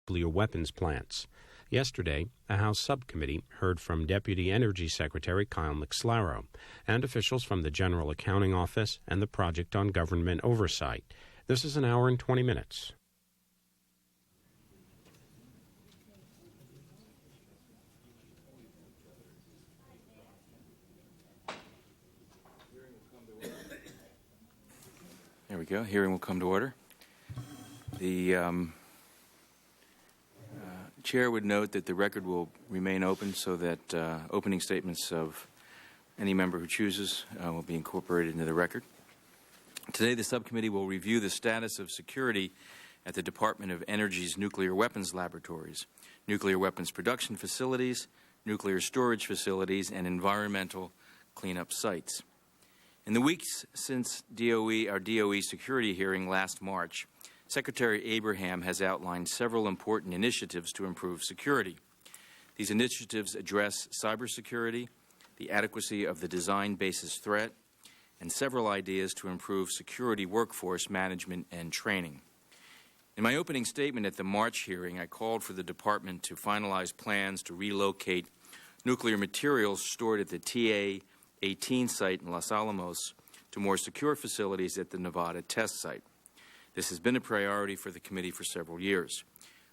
nuclear weapons plants. Yesterday, a House subcommittee heard from Deputy Energy Secretary Kyle McSlarrow and officials from the General Accounting Office and the Project on Government Oversight. This is an hour and 20 minutes. There we go. Hearing will come to order. The Chair would note that the record will remain open so that opening statements of any member who chooses will be incorporated into the record. Today, the subcommittee will review the status of security at the Department of Energy's nuclear weapons laboratories, nuclear weapons production facilities, nuclear storage facilities, and environmental cleanup sites. In the weeks since our DOE security hearing last March, Secretary Abraham has outlined several important initiatives to improve security. These initiatives address cybersecurity, the adequacy of the design basis threat, and several ideas to improve security workforce management and training. In my opening statement at the March hearing, I called for the Department to finalize plans to relocate nuclear materials stored at the TA-18 site in Los Alamos to more secure facilities at the Nevada test site. This has been a priority for the committee for several years.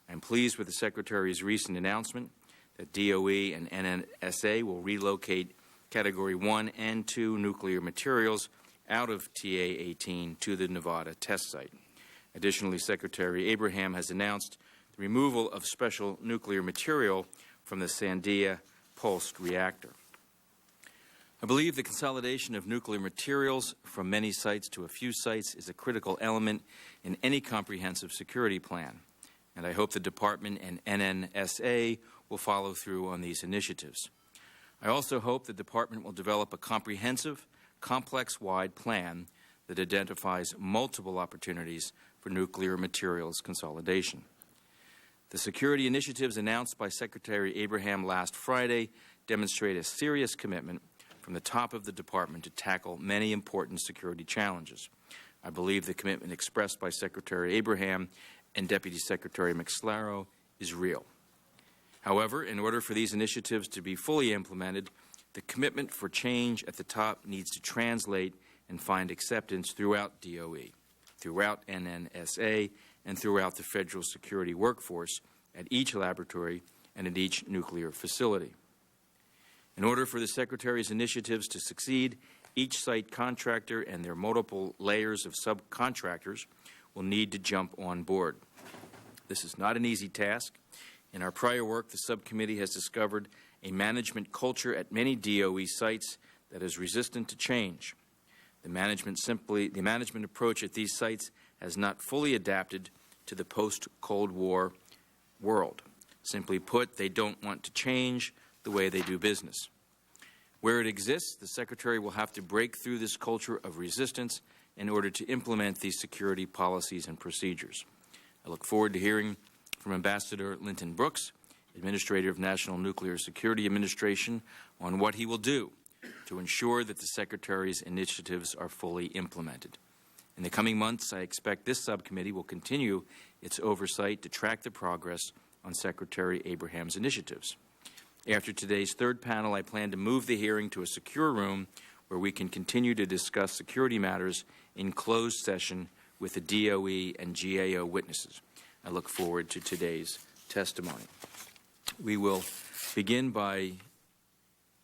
I am pleased with the Secretary's recent announcement that DOE and NNSA will relocate Category 1 and 2 nuclear materials out of TA-18 to the Nevada test site. Additionally, Secretary Abraham has announced the removal of special nuclear material from the Sandia pulsed reactor. I believe the consolidation of nuclear materials from many sites to a few sites is a critical element in any comprehensive security plan, and I hope the Department and NNSA will follow through on these initiatives. I also hope the Department will develop a comprehensive, complex-wide plan that identifies multiple opportunities for nuclear materials consolidation. The security initiatives announced by Secretary Abraham last Friday demonstrate a serious commitment from the top of the Department to tackle many important security challenges. I believe the commitment expressed by Secretary Abraham and Deputy Secretary McSlarrow is real. However, in order for these initiatives to be fully implemented, the commitment for change at the top needs to translate and find acceptance throughout DOE, throughout NNSA, and throughout the federal security workforce at each laboratory and at each nuclear facility. In order for the Secretary's initiatives to succeed, each site contractor and their multiple layers of subcontractors will need to jump on board. This is not an easy task. In our prior work, the subcommittee has discovered a management culture at many DOE sites that is resistant to change. The management approach at these sites has not fully adapted to the post-Cold War world. Simply put, they don't want to change the way they do business. Where it exists, the Secretary will have to break through this culture of resistance in order to implement these security policies and procedures. I look forward to hearing from Ambassador Linton Brooks, Administrator of National Nuclear Security Administration, on what he will do to ensure that the Secretary's initiatives are fully implemented. In the coming months, I expect this subcommittee will continue its oversight to track the progress on Secretary Abraham's initiatives. After today's third panel, I plan to move the hearing to a secure room where we can continue to discuss security matters in closed session with the DOE and GAO witnesses. I look forward to today's testimony. We will begin by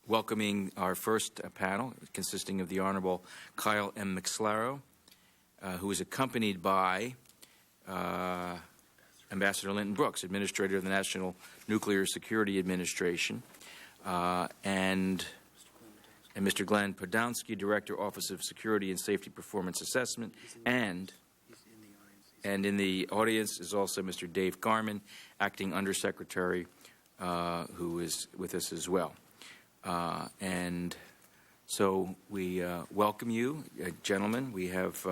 welcoming our first panel, consisting of the Honorable Kyle M. McSlarrow, who is accompanied by Ambassador Linton Brooks, Administrator of the National Nuclear Security Administration, and Mr. Glenn Podonsky, Director, Office of Security and Safety Performance Assessment, and in the audience is also Mr. Dave Garman, Acting Undersecretary, who is with us as well. And so we welcome you, gentlemen. We have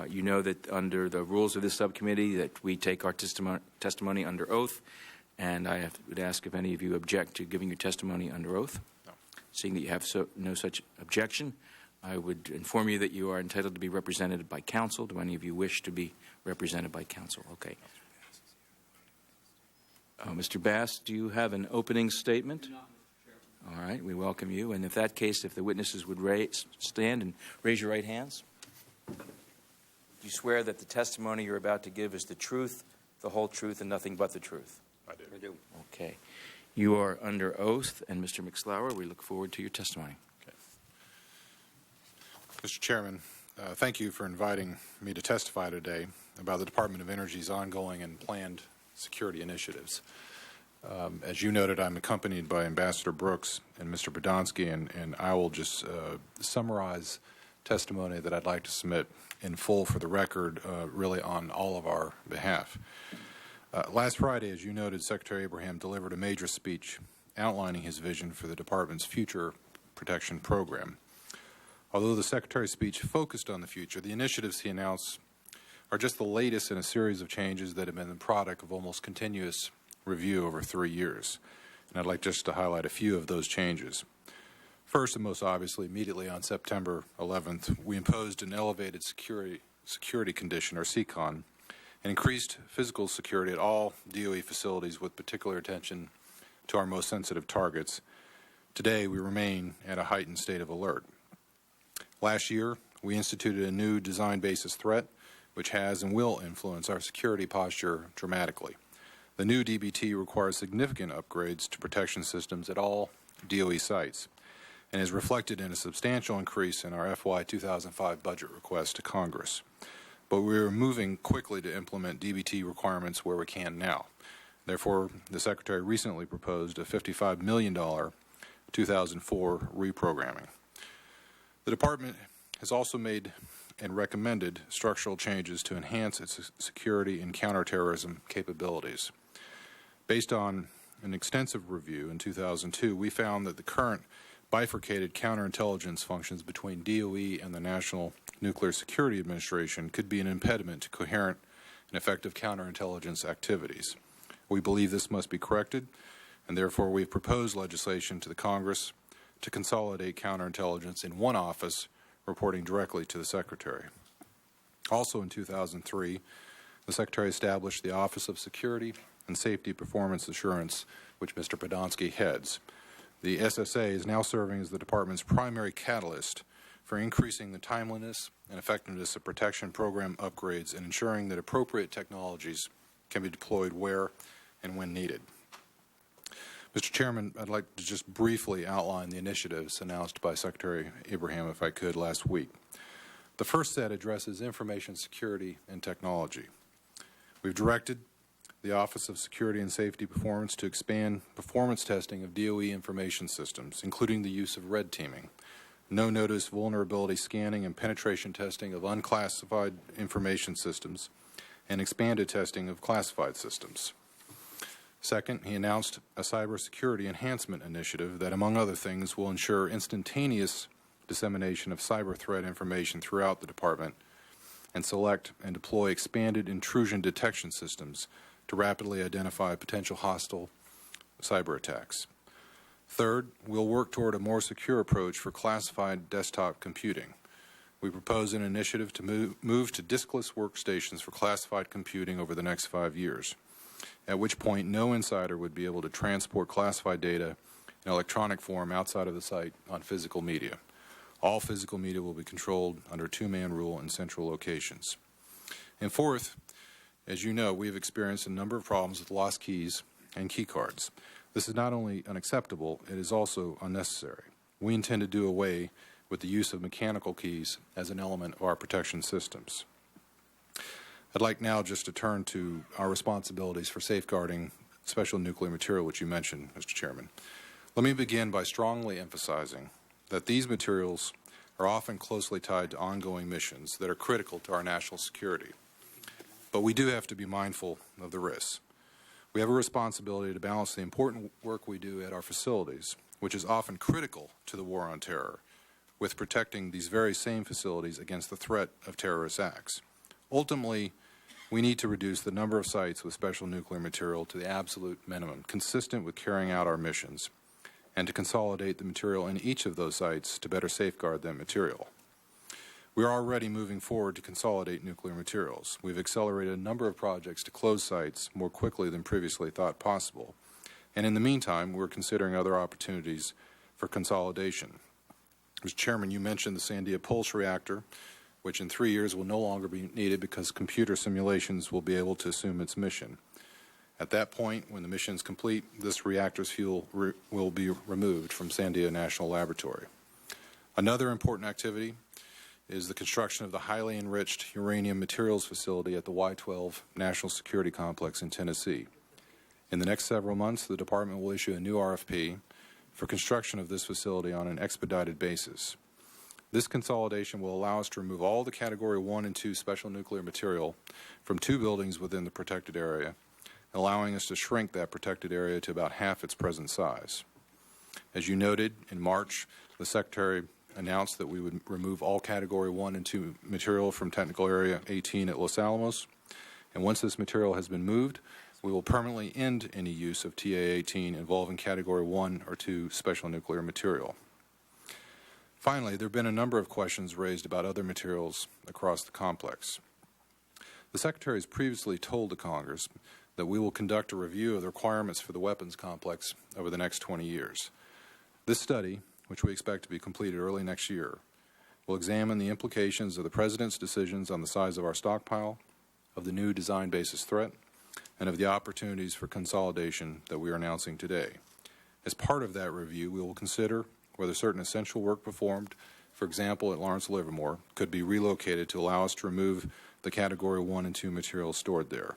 you know that under the rules of this subcommittee that we take our testimony under oath, and I would ask if any of you object to giving your testimony under oath. No. Seeing that you have no such objection, I would inform you that you are entitled to be represented by counsel. Do any of you wish to be represented by counsel? Okay. Mr. Bass, do you have an opening statement? All right, we welcome you. And in that case, if the witnesses would stand and raise your right hands. Do you swear that the testimony you're about to give is the truth, the whole truth, and nothing but the truth? I do. Okay. You are under oath, and Mr. McSlower, we look forward to your testimony. Okay. Mr. Chairman, thank you for inviting me to testify today about the Department of Energy's ongoing and planned security initiatives. As you noted, I'm accompanied by Ambassador Brooks and Mr. Podonsky, and I will just summarize testimony that I'd like to submit in full for the record, really on all of our behalf. Last Friday, as you noted, Secretary Abraham delivered a major speech outlining his vision for the Department's future protection program. Although the Secretary's speech focused on the future, the initiatives he announced are just the latest in a series of changes that have been the product of almost continuous review over 3 years. And I'd like just to highlight a few of those changes. First, and most obviously, immediately on September 11th, we imposed an elevated security condition, or SECON, and increased physical security at all DOE facilities with particular attention to our most sensitive targets. Today, we remain at a heightened state of alert. Last year, we instituted a new design basis threat, which has and will influence our security posture dramatically. The new DBT requires significant upgrades to protection systems at all DOE sites and is reflected in a substantial increase in our FY 2005 budget request to Congress. But we are moving quickly to implement DBT requirements where we can now. Therefore, the Secretary recently proposed a $55 million 2004 reprogramming. The Department has also made and recommended structural changes to enhance its security and counterterrorism capabilities. Based on an extensive review in 2002, we found that the current bifurcated counterintelligence functions between DOE and the National Nuclear Security Administration could be an impediment to coherent and effective counterintelligence activities. We believe this must be corrected, and therefore we've proposed legislation to the Congress to consolidate counterintelligence in one office, reporting directly to the Secretary. Also in 2003, the Secretary established the Office of Security and Safety Performance Assurance, which Mr. Podonsky heads. The SSA is now serving as the Department's primary catalyst for increasing the timeliness and effectiveness of protection program upgrades and ensuring that appropriate technologies can be deployed where and when needed. Mr. Chairman, I'd like to just briefly outline the initiatives announced by Secretary Abraham, if I could, last week. The first set addresses information security and technology. We've directed the Office of Security and Safety Performance to expand performance testing of DOE information systems, including the use of red teaming, no-notice vulnerability scanning and penetration testing of unclassified information systems, and expanded testing of classified systems. Second, he announced a cybersecurity enhancement initiative that, among other things, will ensure instantaneous dissemination of cyber threat information throughout the Department and select and deploy expanded intrusion detection systems to rapidly identify potential hostile cyber attacks. Third, we'll work toward a more secure approach for classified desktop computing. We propose an initiative to move to diskless workstations for classified computing over the next 5 years, at which point no insider would be able to transport classified data in electronic form outside of the site on physical media. All physical media will be controlled under two-man rule in central locations. And fourth, as you know, we have experienced a number of problems with lost keys and key cards. This is not only unacceptable, it is also unnecessary. We intend to do away with the use of mechanical keys as an element of our protection systems. I'd like now just to turn to our responsibilities for safeguarding special nuclear material, which you mentioned, Mr. Chairman. Let me begin by strongly emphasizing that these materials are often closely tied to ongoing missions that are critical to our national security. But we do have to be mindful of the risks. We have a responsibility to balance the important work we do at our facilities, which is often critical to the war on terror, with protecting these very same facilities against the threat of terrorist acts. Ultimately, we need to reduce the number of sites with special nuclear material to the absolute minimum, consistent with carrying out our missions, and to consolidate the material in each of those sites to better safeguard that material. We are already moving forward to consolidate nuclear materials. We've accelerated a number of projects to close sites more quickly than previously thought possible. And in the meantime, we're considering other opportunities for consolidation. Mr. Chairman, you mentioned the Sandia Pulse reactor, which in 3 years will no longer be needed because computer simulations will be able to assume its mission. At that point, when the mission is complete, this reactor's fuel will be removed from Sandia National Laboratory. Another important activity is the construction of the highly enriched uranium materials facility at the Y-12 National Security Complex in Tennessee. In the next several months, the Department will issue a new RFP for construction of this facility on an expedited basis. This consolidation will allow us to remove all the Category 1 and 2 special nuclear material from 2 buildings within the protected area, allowing us to shrink that protected area to about half its present size. As you noted, in March, the Secretary announced that we would remove all Category 1 and 2 material from Technical Area 18 at Los Alamos, and once this material has been moved, we will permanently end any use of TA-18 involving Category 1 or 2 special nuclear material. Finally, there have been a number of questions raised about other materials across the complex. The Secretary has previously told the Congress that we will conduct a review of the requirements for the weapons complex over the next 20 years. This study, which we expect to be completed early next year, will examine the implications of the President's decisions on the size of our stockpile, of the new design basis threat, and of the opportunities for consolidation that we are announcing today. As part of that review, we will consider whether certain essential work performed, for example at Lawrence Livermore, could be relocated to allow us to remove the Category 1 and 2 materials stored there.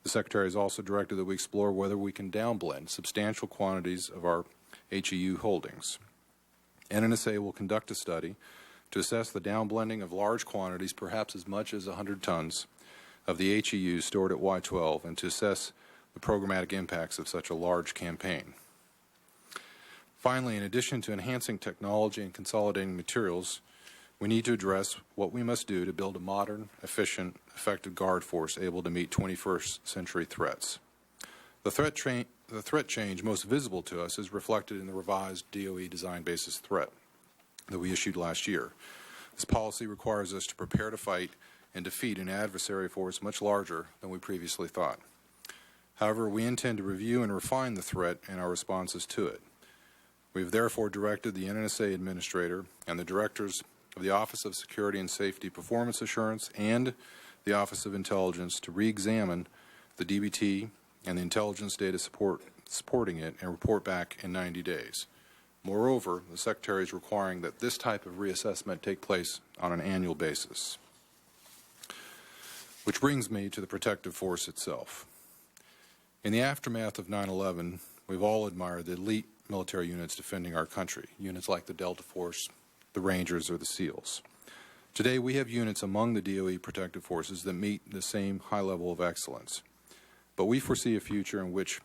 The Secretary has also directed that we explore whether we can downblend substantial quantities of our HEU holdings. NNSA will conduct a study to assess the downblending of large quantities, perhaps as much as 100 tons, of the HEU stored at Y-12 and to assess the programmatic impacts of such a large campaign. Finally, in addition to enhancing technology and consolidating materials, we need to address what we must do to build a modern, efficient, effective guard force able to meet 21st century threats. The threat change most visible to us is reflected in the revised DOE design basis threat that we issued last year. This policy requires us to prepare to fight and defeat an adversary force much larger than we previously thought. However, we intend to review and refine the threat and our responses to it. We have therefore directed the NNSA Administrator and the Directors of the Office of Security and Safety Performance Assurance and the Office of Intelligence to re-examine the DBT and the intelligence data supporting it and report back in 90 days. Moreover, the Secretary is requiring that this type of reassessment take place on an annual basis. Which brings me to the protective force itself. In the aftermath of 9/11, we've all admired the elite military units defending our country, units like the Delta Force, the Rangers, or the SEALs. Today, we have units among the DOE protective forces that meet the same high level of excellence. But we foresee a future in which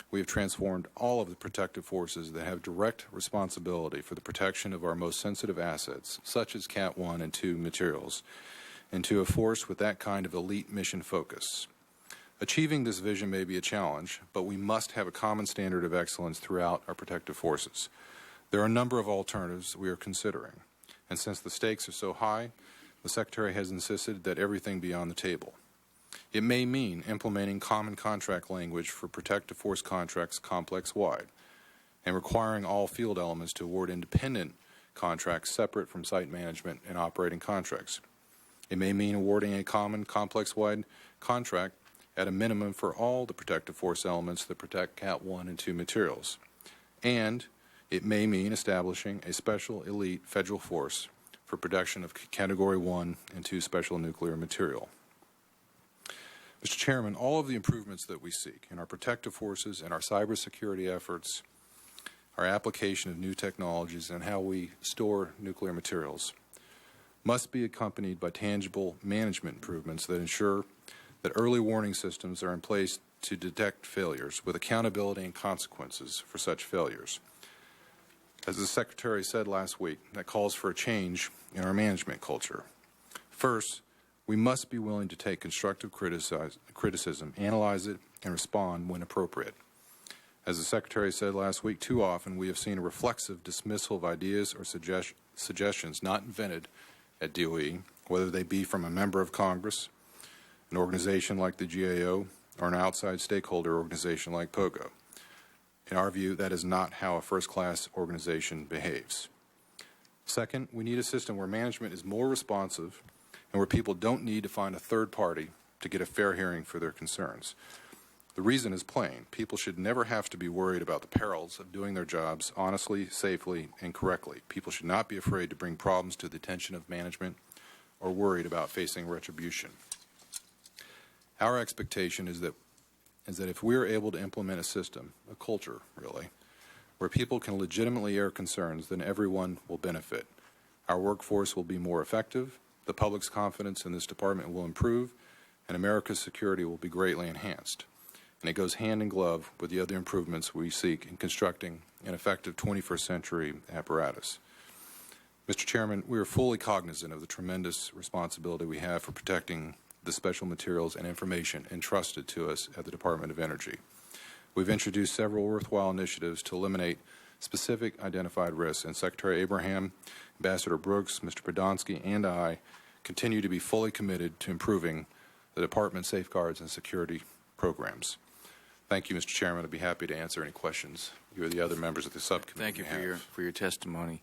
we have transformed all of the protective forces that have direct responsibility for the protection of our most sensitive assets, such as Cat 1 and 2 materials, into a force with that kind of elite mission focus. Achieving this vision may be a challenge, but we must have a common standard of excellence throughout our protective forces. There are a number of alternatives we are considering, and since the stakes are so high, the Secretary has insisted that everything be on the table. It may mean implementing common contract language for protective force contracts complex-wide and requiring all field elements to award independent contracts separate from site management and operating contracts. It may mean awarding a common complex-wide contract at a minimum for all the protective force elements that protect Cat 1 and 2 materials. And it may mean establishing a special elite federal force for protection of Category 1 and 2 special nuclear material. Mr. Chairman, all of the improvements that we seek in our protective forces and our cybersecurity efforts, our application of new technologies, and how we store nuclear materials must be accompanied by tangible management improvements that ensure that early warning systems are in place to detect failures with accountability and consequences for such failures. As the Secretary said last week, that calls for a change in our management culture. First, we must be willing to take constructive criticism, analyze it, and respond when appropriate. As the Secretary said last week, too often we have seen a reflexive dismissal of ideas or suggestions not invented at DOE, whether they be from a member of Congress, an organization like the GAO, or an outside stakeholder organization like POGO. In our view, that is not how a first-class organization behaves. Second, we need a system where management is more responsive and where people don't need to find a third party to get a fair hearing for their concerns. The reason is plain. People should never have to be worried about the perils of doing their jobs honestly, safely, and correctly. People should not be afraid to bring problems to the attention of management or worried about facing retribution. Our expectation is that if we are able to implement a system, a culture really, where people can legitimately air concerns, then everyone will benefit. Our workforce will be more effective, the public's confidence in this department will improve, and America's security will be greatly enhanced. And it goes hand in glove with the other improvements we seek in constructing an effective 21st century apparatus. Mr. Chairman, we are fully cognizant of the tremendous responsibility we have for protecting the special materials and information entrusted to us at the Department of Energy. We've introduced several worthwhile initiatives to eliminate specific identified risks, and Secretary Abraham, Ambassador Brooks, Mr. Podonsky, and I continue to be fully committed to improving the Department's safeguards and security programs. Thank you, Mr. Chairman. I'd be happy to answer any questions you or the other members of the subcommittee Thank you for your testimony.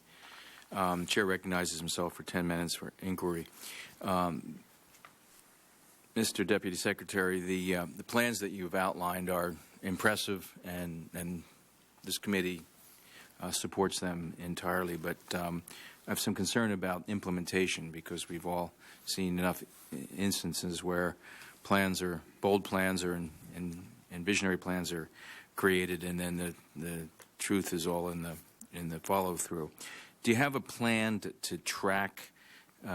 The Chair recognizes himself for 10 minutes for inquiry. Mr. Deputy Secretary, the plans that you've outlined are impressive, and this committee supports them entirely. But I have some concern about implementation, because we've all seen enough instances where bold plans and visionary plans are created, and then the truth is all in the follow-through. Do you have a plan to track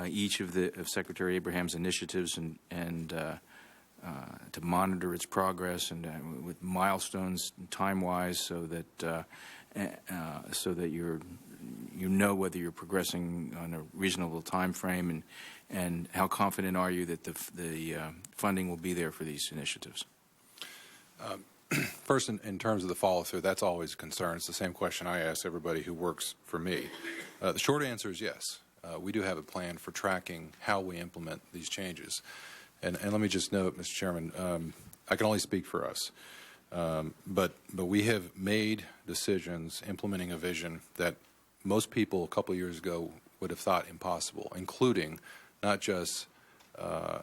each of Secretary Abraham's initiatives and to monitor its progress and with milestones time-wise, so that you know whether you're progressing on a reasonable time frame, and how confident are you that the funding will be there for these initiatives? First, in terms of the follow-through, that's always a concern. It's the same question I ask everybody who works for me. The short answer is yes. We do have a plan for tracking how we implement these changes. And let me just note, Mr. Chairman, I can only speak for us, but we have made decisions implementing a vision that most people a couple years ago would have thought impossible, including not just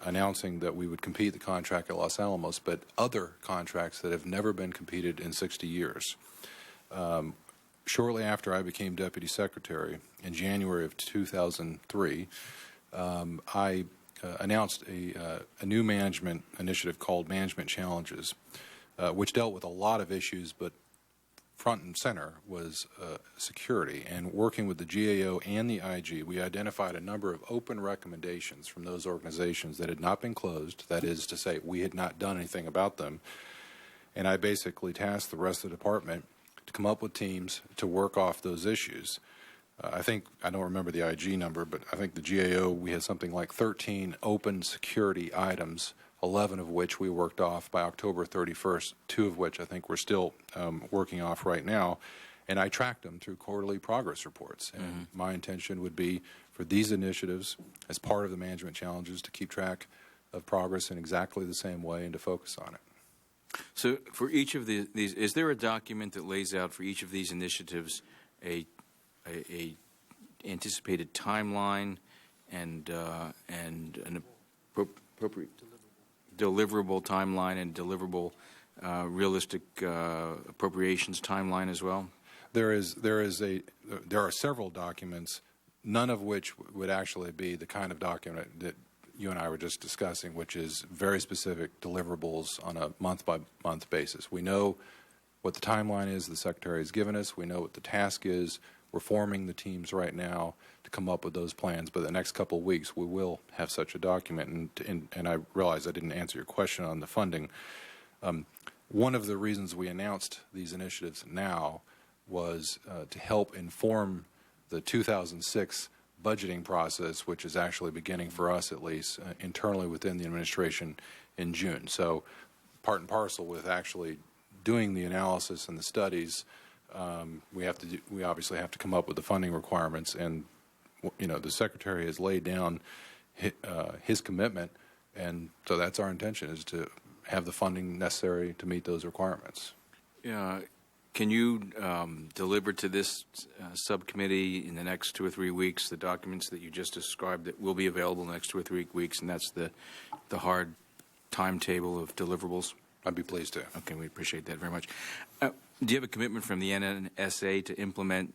announcing that we would compete the contract at Los Alamos, but other contracts that have never been competed in 60 years. Shortly after I became Deputy Secretary in January of 2003, I announced a new management initiative called Management Challenges, which dealt with a lot of issues, but front and center was security. And working with the GAO and the IG, we identified a number of open recommendations from those organizations that had not been closed, that is to say, we had not done anything about them. And I basically tasked the rest of the department to come up with teams to work off those issues. I don't remember the IG number, but I think the GAO, we had something like 13 open security items, 11 of which we worked off by October 31st, 2 of which I think we're still working off right now. And I tracked them through quarterly progress reports. And my intention would be for these initiatives, as part of the management challenges, to keep track of progress in exactly the same way and to focus on it. So for each of these, is there a document that lays out for each of these initiatives a anticipated timeline and an appropriate deliverable timeline and deliverable realistic appropriations timeline as well? There are several documents, none of which would actually be the kind of document that you and I were just discussing, which is very specific deliverables on a month-by-month basis. We know what the timeline is the Secretary has given us. We know what the task is. We're forming the teams right now to come up with those plans. But the next couple of weeks, we will have such a document. And I realize I didn't answer your question on the funding. One of the reasons we announced these initiatives now was to help inform the 2006 budgeting process, which is actually beginning for us, at least, internally within the administration in June. So part and parcel with actually doing the analysis and the studies, we obviously have to come up with the funding requirements, and the Secretary has laid down his commitment, and so that's our intention, is to have the funding necessary to meet those requirements. Can you deliver to this subcommittee in the next 2 or 3 weeks the documents that you just described that will be available in the next 2 or 3 weeks, and that's the hard timetable of deliverables? I'd be pleased to. Okay, we appreciate that very much. Do you have a commitment from the NNSA to implement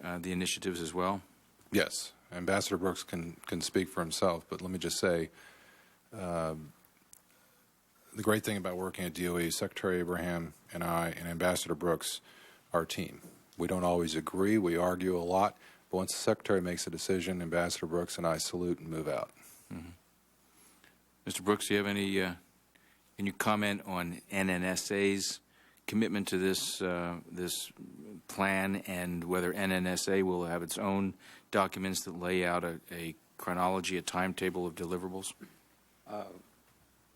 the initiatives as well? Yes. Ambassador Brooks can speak for himself, but let me just say, the great thing about working at DOE, Secretary Abraham and I and Ambassador Brooks, our team. We don't always agree. We argue a lot. But once the Secretary makes a decision, Ambassador Brooks and I salute and move out. Mm-hmm. Mr. Brooks, do you have any, can you comment on NNSA's commitment to this plan, and whether NNSA will have its own documents that lay out a chronology, a timetable of deliverables?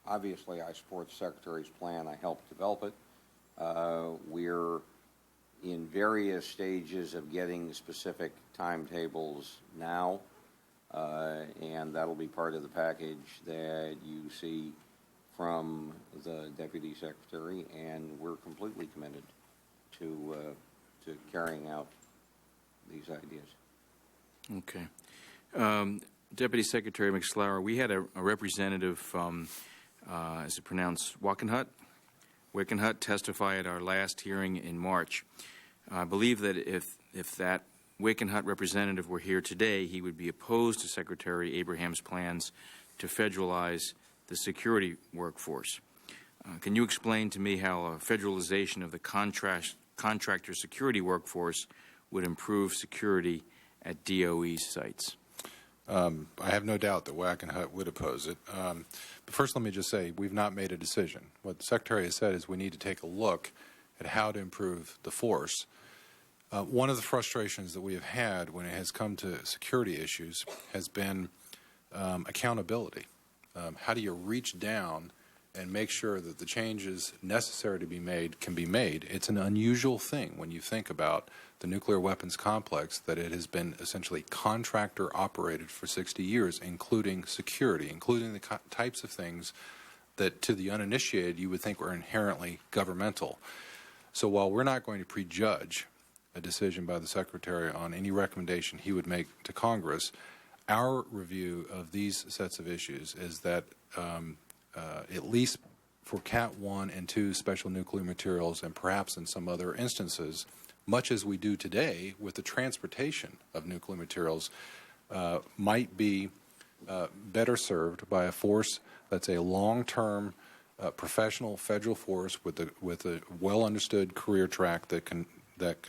Obviously, I support the Secretary's plan. I helped develop it. We're in various stages of getting specific timetables now, and that'll be part of the package that you see from the Deputy Secretary, and we're completely committed to carrying out these ideas. Okay. Deputy Secretary McSlower, we had a representative from, is it pronounced Wickenhut, testify at our last hearing in March. I believe that if that Wickenhut representative were here today, he would be opposed to Secretary Abraham's plans to federalize the security workforce. Can you explain to me how a federalization of the contractor security workforce would improve security at DOE sites? I have no doubt that Wickenhut would oppose it. But first, let me just say, we've not made a decision. What the Secretary has said is we need to take a look at how to improve the force. One of the frustrations that we have had when it has come to security issues has been accountability. How do you reach down and make sure that the changes necessary to be made can be made? It's an unusual thing when you think about the nuclear weapons complex, that it has been essentially contractor operated for 60 years, including security, including the types of things that to the uninitiated you would think were inherently governmental. So while we're not going to prejudge a decision by the Secretary on any recommendation he would make to Congress, our review of these sets of issues is that at least for Cat 1 and 2 special nuclear materials, and perhaps in some other instances, much as we do today with the transportation of nuclear materials, might be better served by a force that's a long-term professional federal force with a well-understood career track that can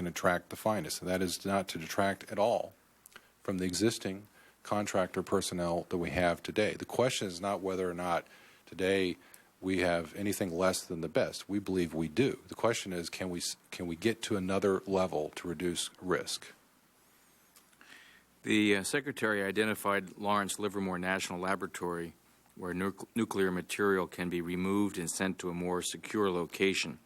attract the finest. And that is not to detract at all from the existing contractor personnel that we have today. The question is not whether or not today we have anything less than the best. We believe we do. The question is, can we get to another level to reduce risk? The Secretary identified Lawrence Livermore National Laboratory, where nuclear material can be removed and sent to a more secure location.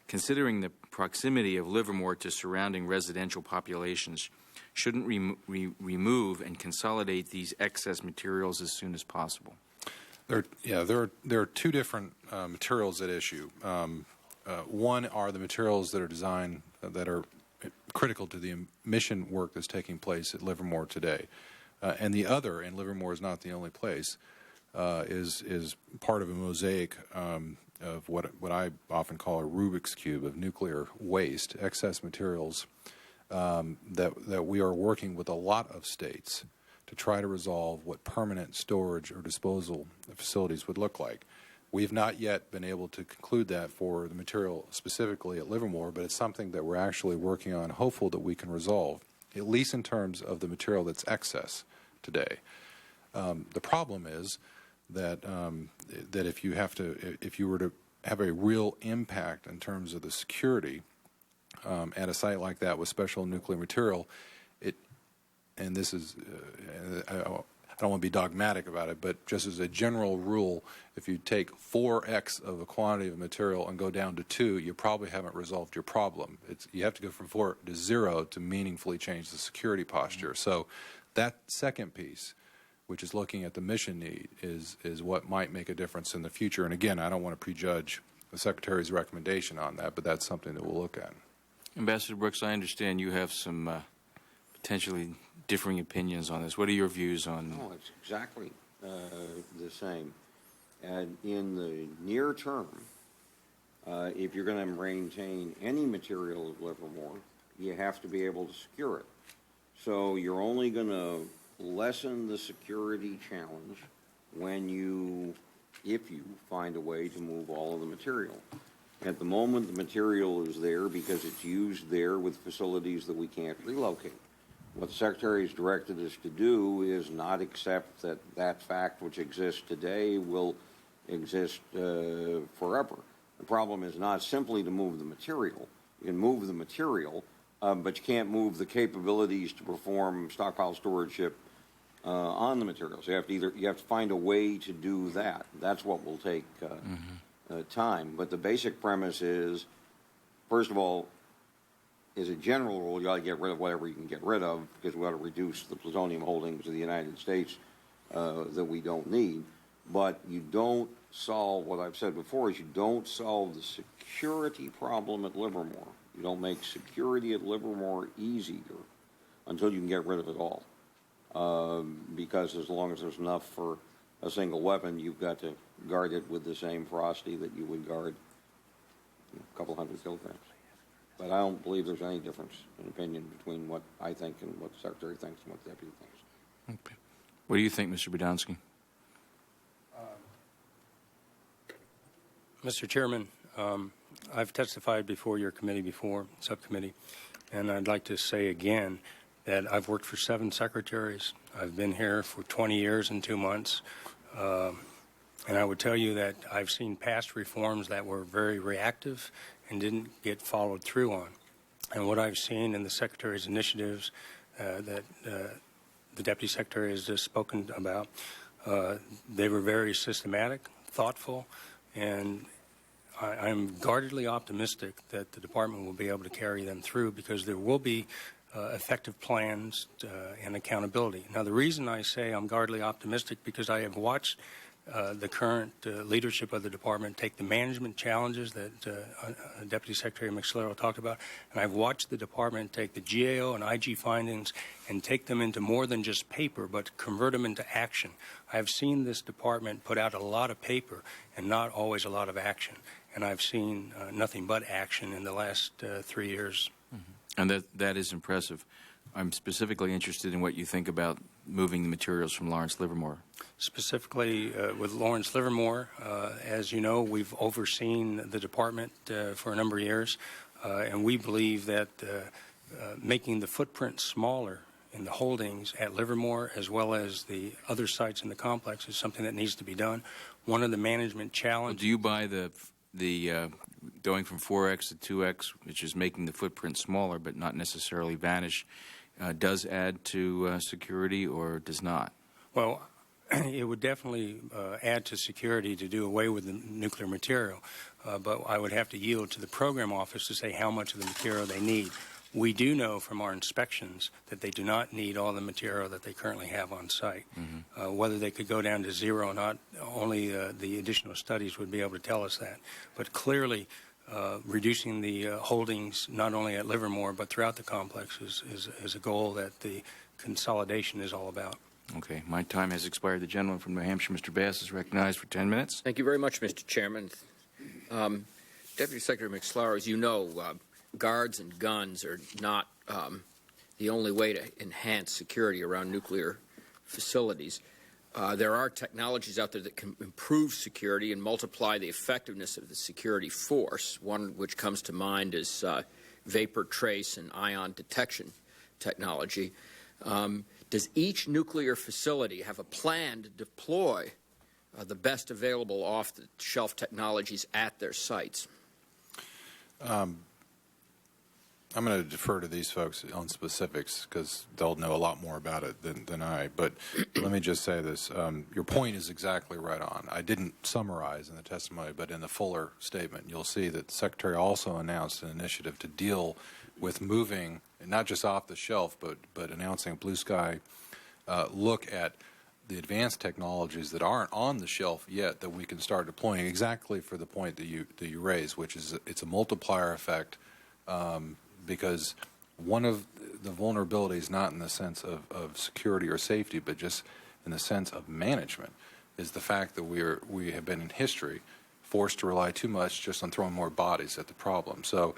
Considering the proximity of Livermore to surrounding residential populations, shouldn't remove and consolidate these excess materials as soon as possible? There are two different materials at issue. One are the materials that are designed that are critical to the mission work that's taking place at Livermore today, and the other, and Livermore is not the only place, is part of a mosaic of what I often call a Rubik's Cube of nuclear waste, excess materials that we are working with a lot of states to try to resolve what permanent storage or disposal facilities would look like. We have not yet been able to conclude that for the material specifically at Livermore, but it's something that we're actually working on, hopeful that we can resolve, at least in terms of the material that's excess today. The problem is that that if you were to have a real impact in terms of the security at a site like that with special nuclear material, and this is don't want to be dogmatic about it, but just as a general rule, if you take 4x of a quantity of material and go down to 2, you probably haven't resolved your problem. You have to go from 4 to 0 to meaningfully change the security posture. So that second piece, which is looking at the mission need, is what might make a difference in the future. And again, I don't want to prejudge the Secretary's recommendation on that, but that's something that we'll look at. Ambassador Brooks, I understand you have some potentially differing opinions on this. What are your views on? Oh, it's exactly the same. And in the near term, if you're going to maintain any material at Livermore, you have to be able to secure it. So you're only going to lessen the security challenge if you find a way to move all of the material. At the moment, the material is there because it's used there with facilities that we can't relocate. What the Secretary has directed us to do is not accept that that fact which exists today will exist forever. The problem is not simply to move the material. You can move the material, but you can't move the capabilities to perform stockpile stewardship on the materials. So you have to find a way to do that. That's what will take time. But the basic premise is, first of all, as a general rule, you ought to get rid of whatever you can get rid of, because we ought to reduce the plutonium holdings of the United States that we don't need. But you don't solve, what I've said before, is you don't solve the security problem at Livermore. You don't make security at Livermore easier until you can get rid of it all. Because as long as there's enough for a single weapon, you've got to guard it with the same ferocity that you would guard a couple hundred kilograms. But I don't believe there's any difference in opinion between what I think and what the Secretary thinks and what the Deputy thinks. Okay. What do you think, Mr. Budonsky? Mr. Chairman, I've testified before your subcommittee, and I'd like to say again that I've worked for 7 secretaries. I've been here for 20 years and 2 months. And I would tell you that I've seen past reforms that were very reactive and didn't get followed through on. And what I've seen in the Secretary's initiatives that the Deputy Secretary has just spoken about, they were very systematic, thoughtful, and I'm guardedly optimistic that the Department will be able to carry them through, because there will be effective plans and accountability. Now, the reason I say I'm guardedly optimistic, because I have watched the current leadership of the Department take the management challenges that Deputy Secretary McSlero talked about, and I've watched the Department take the GAO and IG findings and take them into more than just paper, but convert them into action. I've seen this Department put out a lot of paper and not always a lot of action, and I've seen nothing but action in the last 3 years. And that is impressive. I'm specifically interested in what you think about moving the materials from Lawrence Livermore. Specifically with Lawrence Livermore, as you know, we've overseen the department for a number of years, and we believe that making the footprint smaller in the holdings at Livermore as well as the other sites in the complex is something that needs to be done. One of the management challenges... Do you buy the going from 4X to 2X, which is making the footprint smaller but not necessarily vanish, does add to security or does not? Well, it would definitely add to security to do away with the nuclear material, but I would have to yield to the program office to say how much of the material they need. We do know from our inspections that they do not need all the material that they currently have on site. Whether they could go down to zero or not, only the additional studies would be able to tell us that. But clearly, reducing the holdings not only at Livermore but throughout the complex is a goal that the consolidation is all about. Okay. My time has expired. The gentleman from New Hampshire, Mr. Bass, is recognized for 10 minutes. Thank you very much, Mr. Chairman. Deputy Secretary McSlero, as you know, guards and guns are not the only way to enhance security around nuclear facilities. There are technologies out there that can improve security and multiply the effectiveness of the security force. One which comes to mind is vapor trace and ion detection technology. Does each nuclear facility have a plan to deploy the best available off-the-shelf technologies at their sites? I'm going to defer to these folks on specifics because they'll know a lot more about it than I. But let me just say this. Your point is exactly right on. I didn't summarize in the testimony, but in the fuller statement, you'll see that the Secretary also announced an initiative to deal with moving, not just off the shelf, but announcing a blue sky look at the advanced technologies that aren't on the shelf yet that we can start deploying exactly for the point that you raise, which is it's a multiplier effect. Because one of the vulnerabilities, not in the sense of security or safety, but just in the sense of management, is the fact that we have been in history forced to rely too much just on throwing more bodies at the problem. So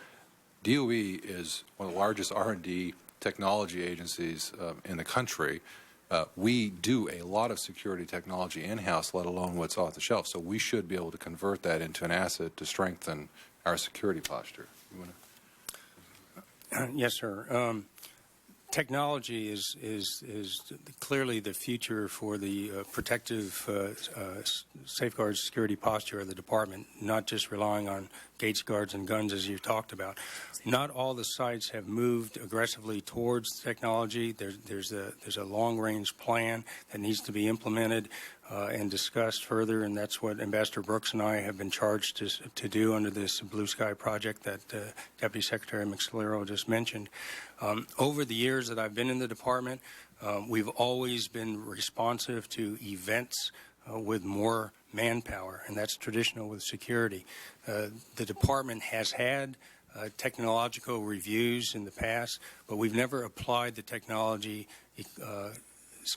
DOE is one of the largest R&D technology agencies in the country. We do a lot of security technology in-house, let alone what's off the shelf. So we should be able to convert that into an asset to strengthen our security posture. You want to? Yes, sir. Technology is clearly the future for the protective safeguard security posture of the department, not just relying on gates, guards, and guns as you talked about. Not all the sites have moved aggressively towards technology. There's a long-range plan that needs to be implemented and discussed further, and that's what Ambassador Brooks and I have been charged to do under this Blue Sky project that Deputy Secretary McScalero just mentioned. Over the years that I've been in the department, we've always been responsive to events with more manpower, and that's traditional with security. The department has had technological reviews in the past, but we've never applied the technology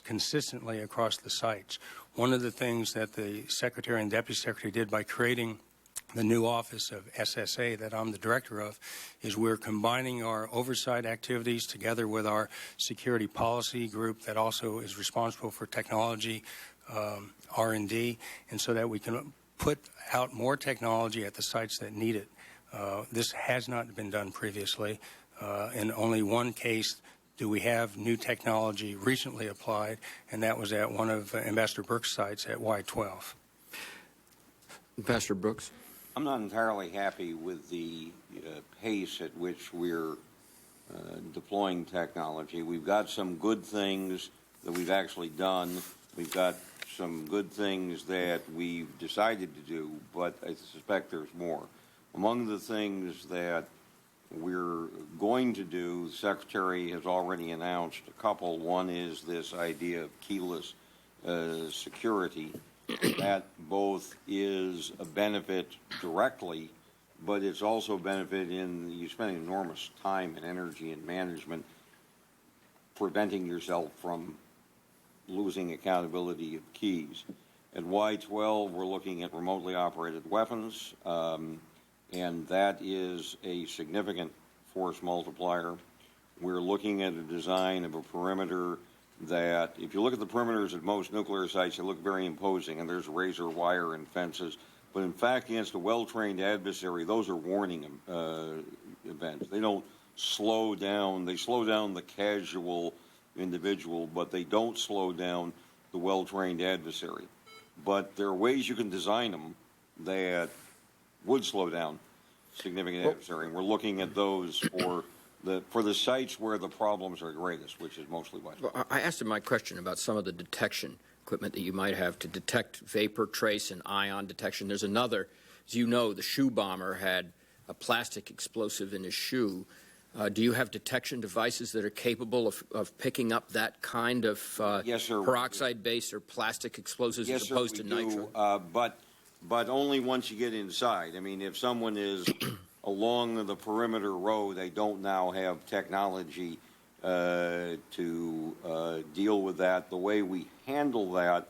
consistently across the sites. One of the things that the Secretary and Deputy Secretary did by creating the new office of SSA that I'm the director of is we're combining our oversight activities together with our security policy group that also is responsible for technology R&D, and so that we can put out more technology at the sites that need it. This has not been done previously. In only one case do we have new technology recently applied, and that was at one of Ambassador Brooks' sites at Y-12. Ambassador Brooks? I'm not entirely happy with the pace at which we're deploying technology. We've got some good things that we've actually done. We've got some good things that we've decided to do, but I suspect there's more. Among the things that we're going to do, the Secretary has already announced a couple. One is this idea of keyless security. That both is a benefit directly, but it's also a benefit in you spend enormous time and energy and management preventing yourself from losing accountability of keys. At Y-12, we're looking at remotely operated weapons, and that is a significant force multiplier. We're looking at a design of a perimeter that, if you look at the perimeters at most nuclear sites, they look very imposing, and there's razor wire and fences. But in fact, against a well-trained adversary, those are warning events. They don't slow down. They slow down the casual individual, but they don't slow down the well-trained adversary. But there are ways you can design them that would slow down significant adversary, and we're looking at those for the sites where the problems are greatest, which is mostly West. Well, I asked him my question about some of the detection equipment that you might have to detect vapor trace and ion detection. There's another, as you know, the shoe bomber had a plastic explosive in his shoe. Do you have detection devices that are capable of picking up that kind of yes, sir, peroxide-based or plastic explosives yes, as opposed sir, to nitro? But only once you get inside. I mean, if someone is along the perimeter row, they don't now have technology to deal with that. The way we handle that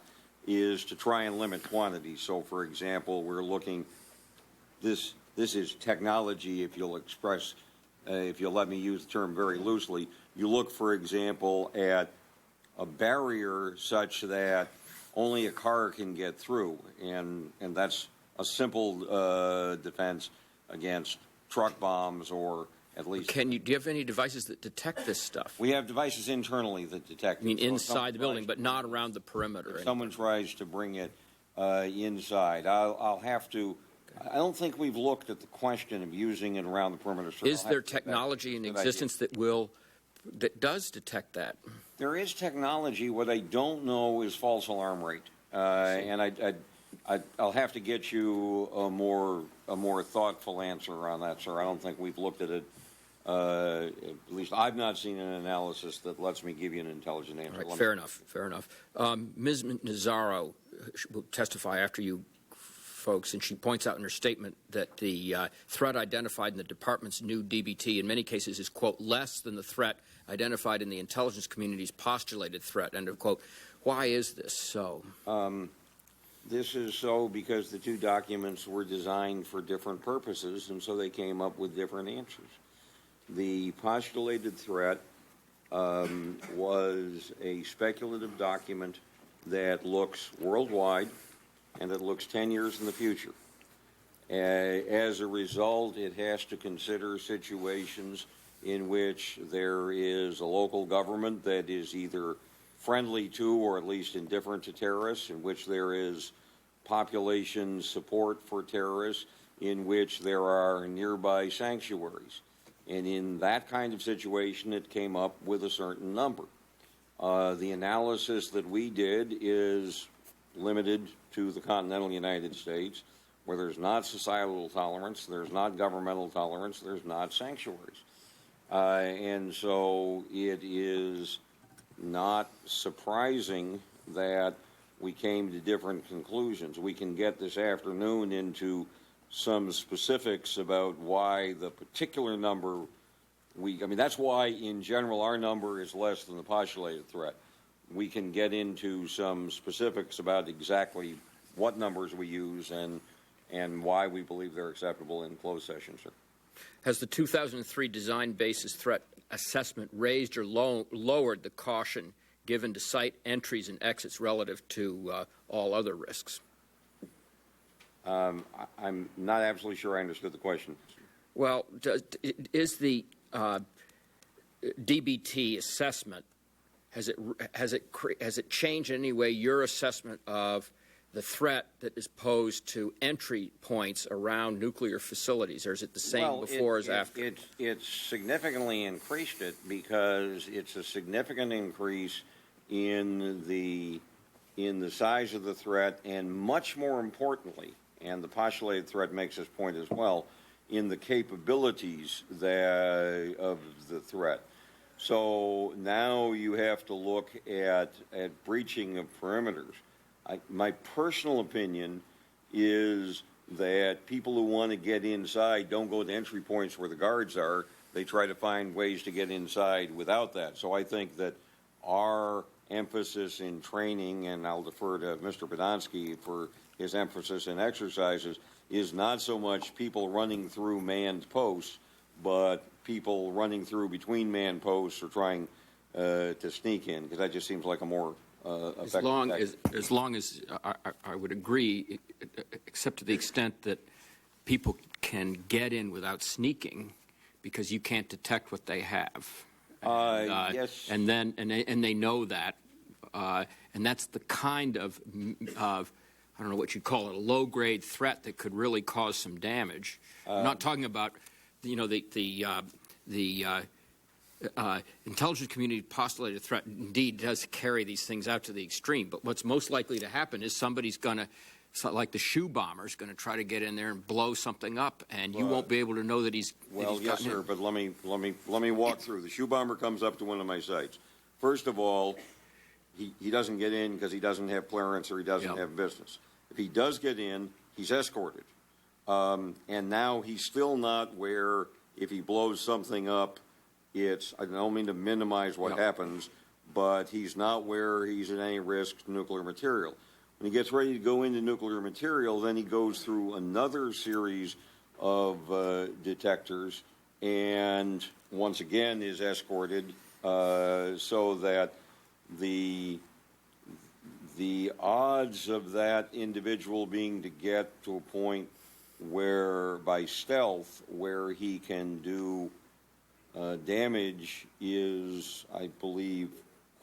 is to try and limit quantities. So, for example, we're looking. This is technology. If you'll express. If you'll let me use the term very loosely, you look, for example, at a barrier such that only a car can get through, and that's a simple defense against truck bombs, or at least. Do you have any devices that detect this stuff? We have devices internally that detect. I mean, inside the building, but not around the perimeter. If someone tries to bring it inside, I'll have to I don't think we've looked at the question of using it around the perimeter circle. Is there technology in existence that does detect that? There is technology. What I don't know is false alarm rate, and I'll have to get you a more thoughtful answer on that, sir. I don't think we've looked at it. At least I've not seen an analysis that lets me give you an intelligent answer. Right, fair enough. Fair enough. Ms. Nazaro will testify after you folks, and she points out in her statement that the threat identified in the department's new DBT in many cases is, quote, less than the threat identified in the intelligence community's postulated threat, end of quote. Why is this so? This is so because the two documents were designed for different purposes, and so they came up with different answers. The postulated threat was a speculative document that looks worldwide and it looks 10 years in the future. As a result, it has to consider situations in which there is a local government that is either friendly to or at least indifferent to terrorists, in which there is population support for terrorists, in which there are nearby sanctuaries. And in that kind of situation, it came up with a certain number. The analysis that we did is limited to the continental United States, where there's not societal tolerance, there's not governmental tolerance, there's not sanctuaries. And so it is not surprising that we came to different conclusions. We can get this afternoon into some specifics about why the particular number that's why in general our number is less than the postulated threat. We can get into some specifics about exactly what numbers we use and why we believe they're acceptable in closed session, sir. Has the 2003 design basis threat assessment raised or lowered the caution given to site entries and exits relative to all other risks? I'm not absolutely sure I understood the question. Well, is the DBT assessment, has it changed in any way your assessment of the threat that is posed to entry points around nuclear facilities, or is it the same before as after? It's significantly increased it because it's a significant increase in the size of the threat, and much more importantly, and the postulated threat makes this point as well, in the capabilities of the threat. So now you have to look at breaching of perimeters. My personal opinion is that people who want to get inside don't go to entry points where the guards are. They try to find ways to get inside without that. So I think that our emphasis in training, and I'll defer to Mr. Podonsky for his emphasis in exercises, is not so much people running through manned posts, but people running through between manned posts or trying to sneak in, because that just seems like a more as long as I would agree, except to the extent that people can get in without sneaking, because you can't detect what they have. Yes. And they know that, and that's the kind of I don't know what you'd call it, a low-grade threat that could really cause some damage. I'm not talking about, the intelligence community postulated threat indeed does carry these things out to the extreme. But what's most likely to happen is somebody's going to, like the shoe bomber's going to try to get in there and blow something up, and you won't be able to know that he's. Well, yes, sir. But let me walk through. The shoe bomber comes up to one of my sites. First of all, he doesn't get in because he doesn't have clearance or he doesn't have business. If he does get in, he's escorted, and now he's still not where if he blows something up. I don't mean to minimize what happens, but he's not where he's at any risk to nuclear material. When he gets ready to go into nuclear material, then he goes through another series of detectors and once again is escorted so that the odds of that individual being to get to a point where, by stealth, where he can do damage is, I believe,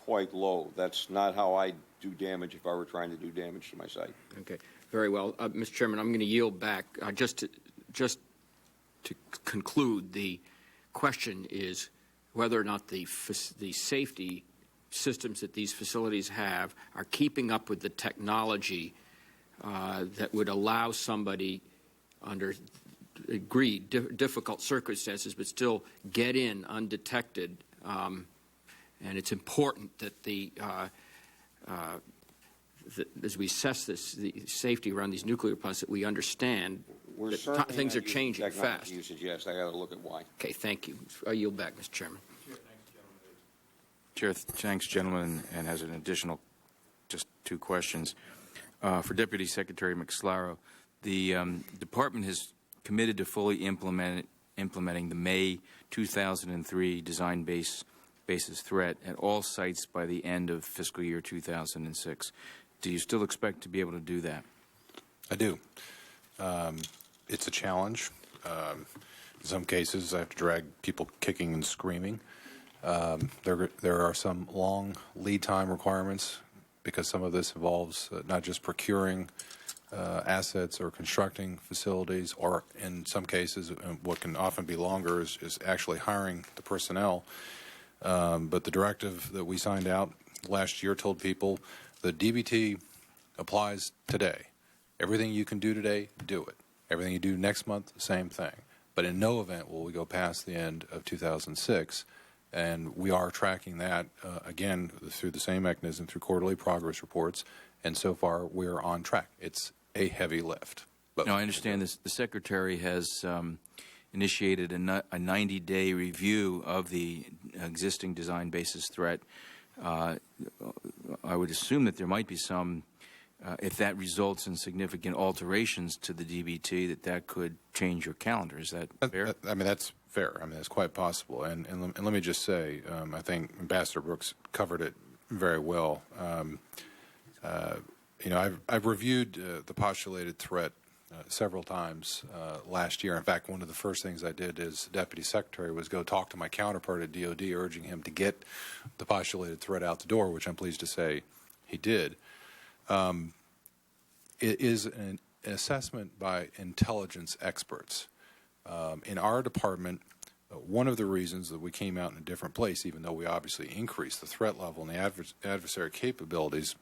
quite low. That's not how I do damage if I were trying to do damage to my site. Okay. Very well. Mr. Chairman, I'm going to yield back. Just to conclude, the question is whether or not the safety systems that these facilities have are keeping up with the technology that would allow somebody under difficult circumstances but still get in undetected. And it's important that as we assess the safety around these nuclear plants, that we understand that things are changing fast. You suggest I got to look at why. Okay, thank you. I yield back, Mr. Chairman. Chair, thanks, gentlemen, and has an additional just two questions. For Deputy Secretary McSlarrow, the department has committed to fully implementing the May 2003 design basis threat at all sites by the end of fiscal year 2006. Do you still expect to be able to do that? I do. It's a challenge. In some cases, I have to drag people kicking and screaming. There are some long lead time requirements because some of this involves not just procuring assets or constructing facilities, or in some cases, what can often be longer is actually hiring the personnel. But the directive that we signed out last year told people the DBT applies today. Everything you can do today, do it. Everything you do next month, same thing. But in no event will we go past the end of 2006. And we are tracking that, again, through the same mechanism, through quarterly progress reports. And so far, we're on track. It's a heavy lift. But now, I understand this. The Secretary has initiated a 90-day review of the existing design basis threat. I would assume that there might be some, if that results in significant alterations to the DBT, that could change your calendar. Is that fair? I mean, that's fair. I mean, that's quite possible. And let me just say, I think Ambassador Brooks covered it very well. You know, I've reviewed the postulated threat several times last year. In fact, one of the first things I did as Deputy Secretary was go talk to my counterpart at DOD, urging him to get the postulated threat out the door, which I'm pleased to say he did. It is an assessment by intelligence experts. In our department, one of the reasons that we came out in a different place, even though we obviously increased the threat level and the adversary capabilities,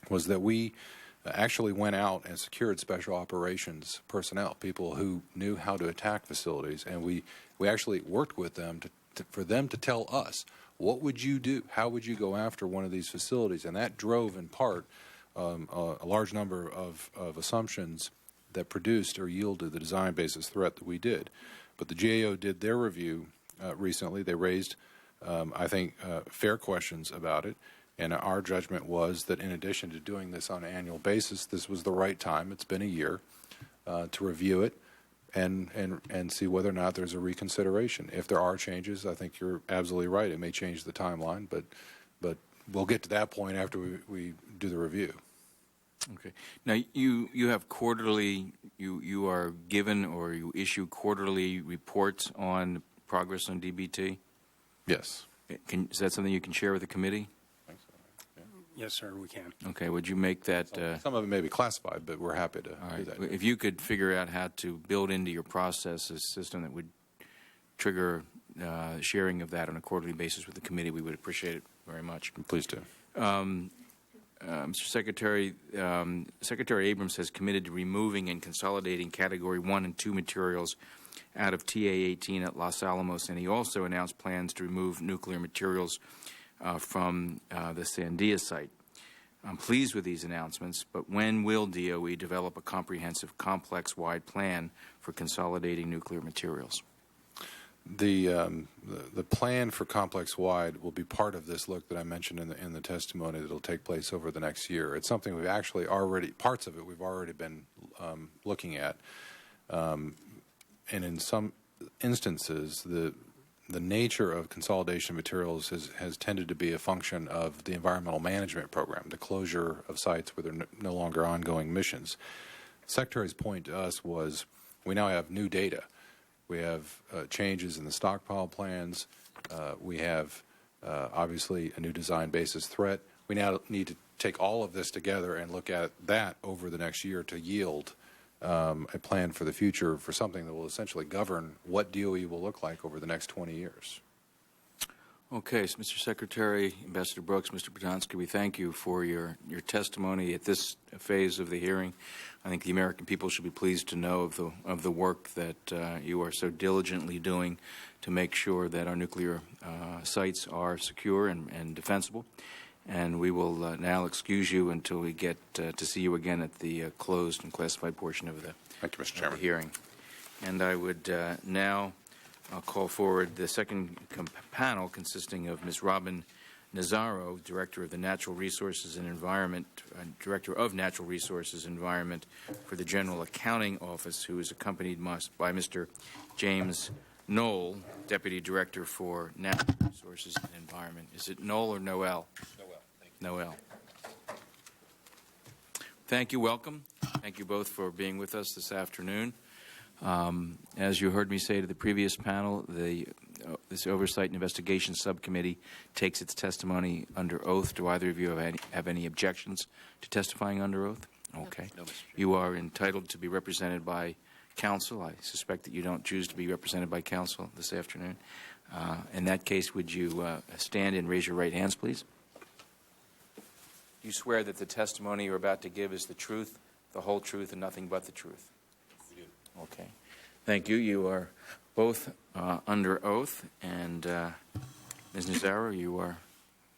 was that we actually went out and secured special operations personnel, people who knew how to attack facilities, and we actually worked with them for them to tell us, what would you do? How would you go after one of these facilities? And that drove, in part, a large number of assumptions that produced or yielded the design basis threat that we did. But the GAO did their review recently. They raised, I think, fair questions about it. And our judgment was that in addition to doing this on an annual basis, this was the right time. It's been a year to review it and see whether or not there's a reconsideration. If there are changes, I think you're absolutely right. It may change the timeline, but we'll get to that point after we do the review. Okay. Now, you have quarterly, you are given or you issue quarterly reports on progress on DBT? Yes. Is that something you can share with the committee? Yes, sir, we can. Okay. Would you make that? Some of it may be classified, but we're happy to do that. If you could figure out how to build into your process a system that would trigger sharing of that on a quarterly basis with the committee, we would appreciate it very much. Please do. Mr. Secretary, Secretary Abrams has committed to removing and consolidating Category 1 and 2 materials out of TA-18 at Los Alamos, and he also announced plans to remove nuclear materials from the Sandia site. I'm pleased with these announcements, but when will DOE develop a comprehensive, complex-wide plan for consolidating nuclear materials? The plan for complex-wide will be part of this look that I mentioned in the testimony that will take place over the next year. It's something we've actually parts of it we've already been looking at. And in some instances, the nature of consolidation materials has tended to be a function of the environmental management program, the closure of sites where there are no longer ongoing missions. The Secretary's point to us was we now have new data. We have changes in the stockpile plans. We have obviously a new design basis threat. We now need to take all of this together and look at that over the next year to yield a plan for the future for something that will essentially govern what DOE will look like over the next 20 years. Okay, so Mr. Secretary, Ambassador Brooks, Mr. Podonsky, we thank you for your testimony at this phase of the hearing. I think the American people should be pleased to know of the work that you are so diligently doing to make sure that our nuclear sites are secure and defensible. And we will now excuse you until we get to see you again at the closed and classified portion of the, Thank you, Mr. Chairman. hearing. And I would now call forward the second panel, consisting of Ms. Robin Nazaro, Director of the Natural Resources and Environment, Director of Natural Resources and Environment for the General Accounting Office, who is accompanied by Mr. James Knoll, Deputy Director for Natural Resources and Environment. Is it Knoll or Noel? Noel. Thank you. Noel. Thank you. Welcome. Thank you both for being with us this afternoon. As you heard me say to the previous panel, this Oversight and Investigation Subcommittee takes its testimony under oath. Do either of you have any objections to testifying under oath? Okay. No, you are entitled to be represented by counsel. I suspect that you don't choose to be represented by counsel this afternoon. In that case, would you stand and raise your right hands, please? Do you swear that the testimony you're about to give is the truth, the whole truth, and nothing but the truth? Okay. Thank you. You are both under oath. And Ms. Nazaro, you are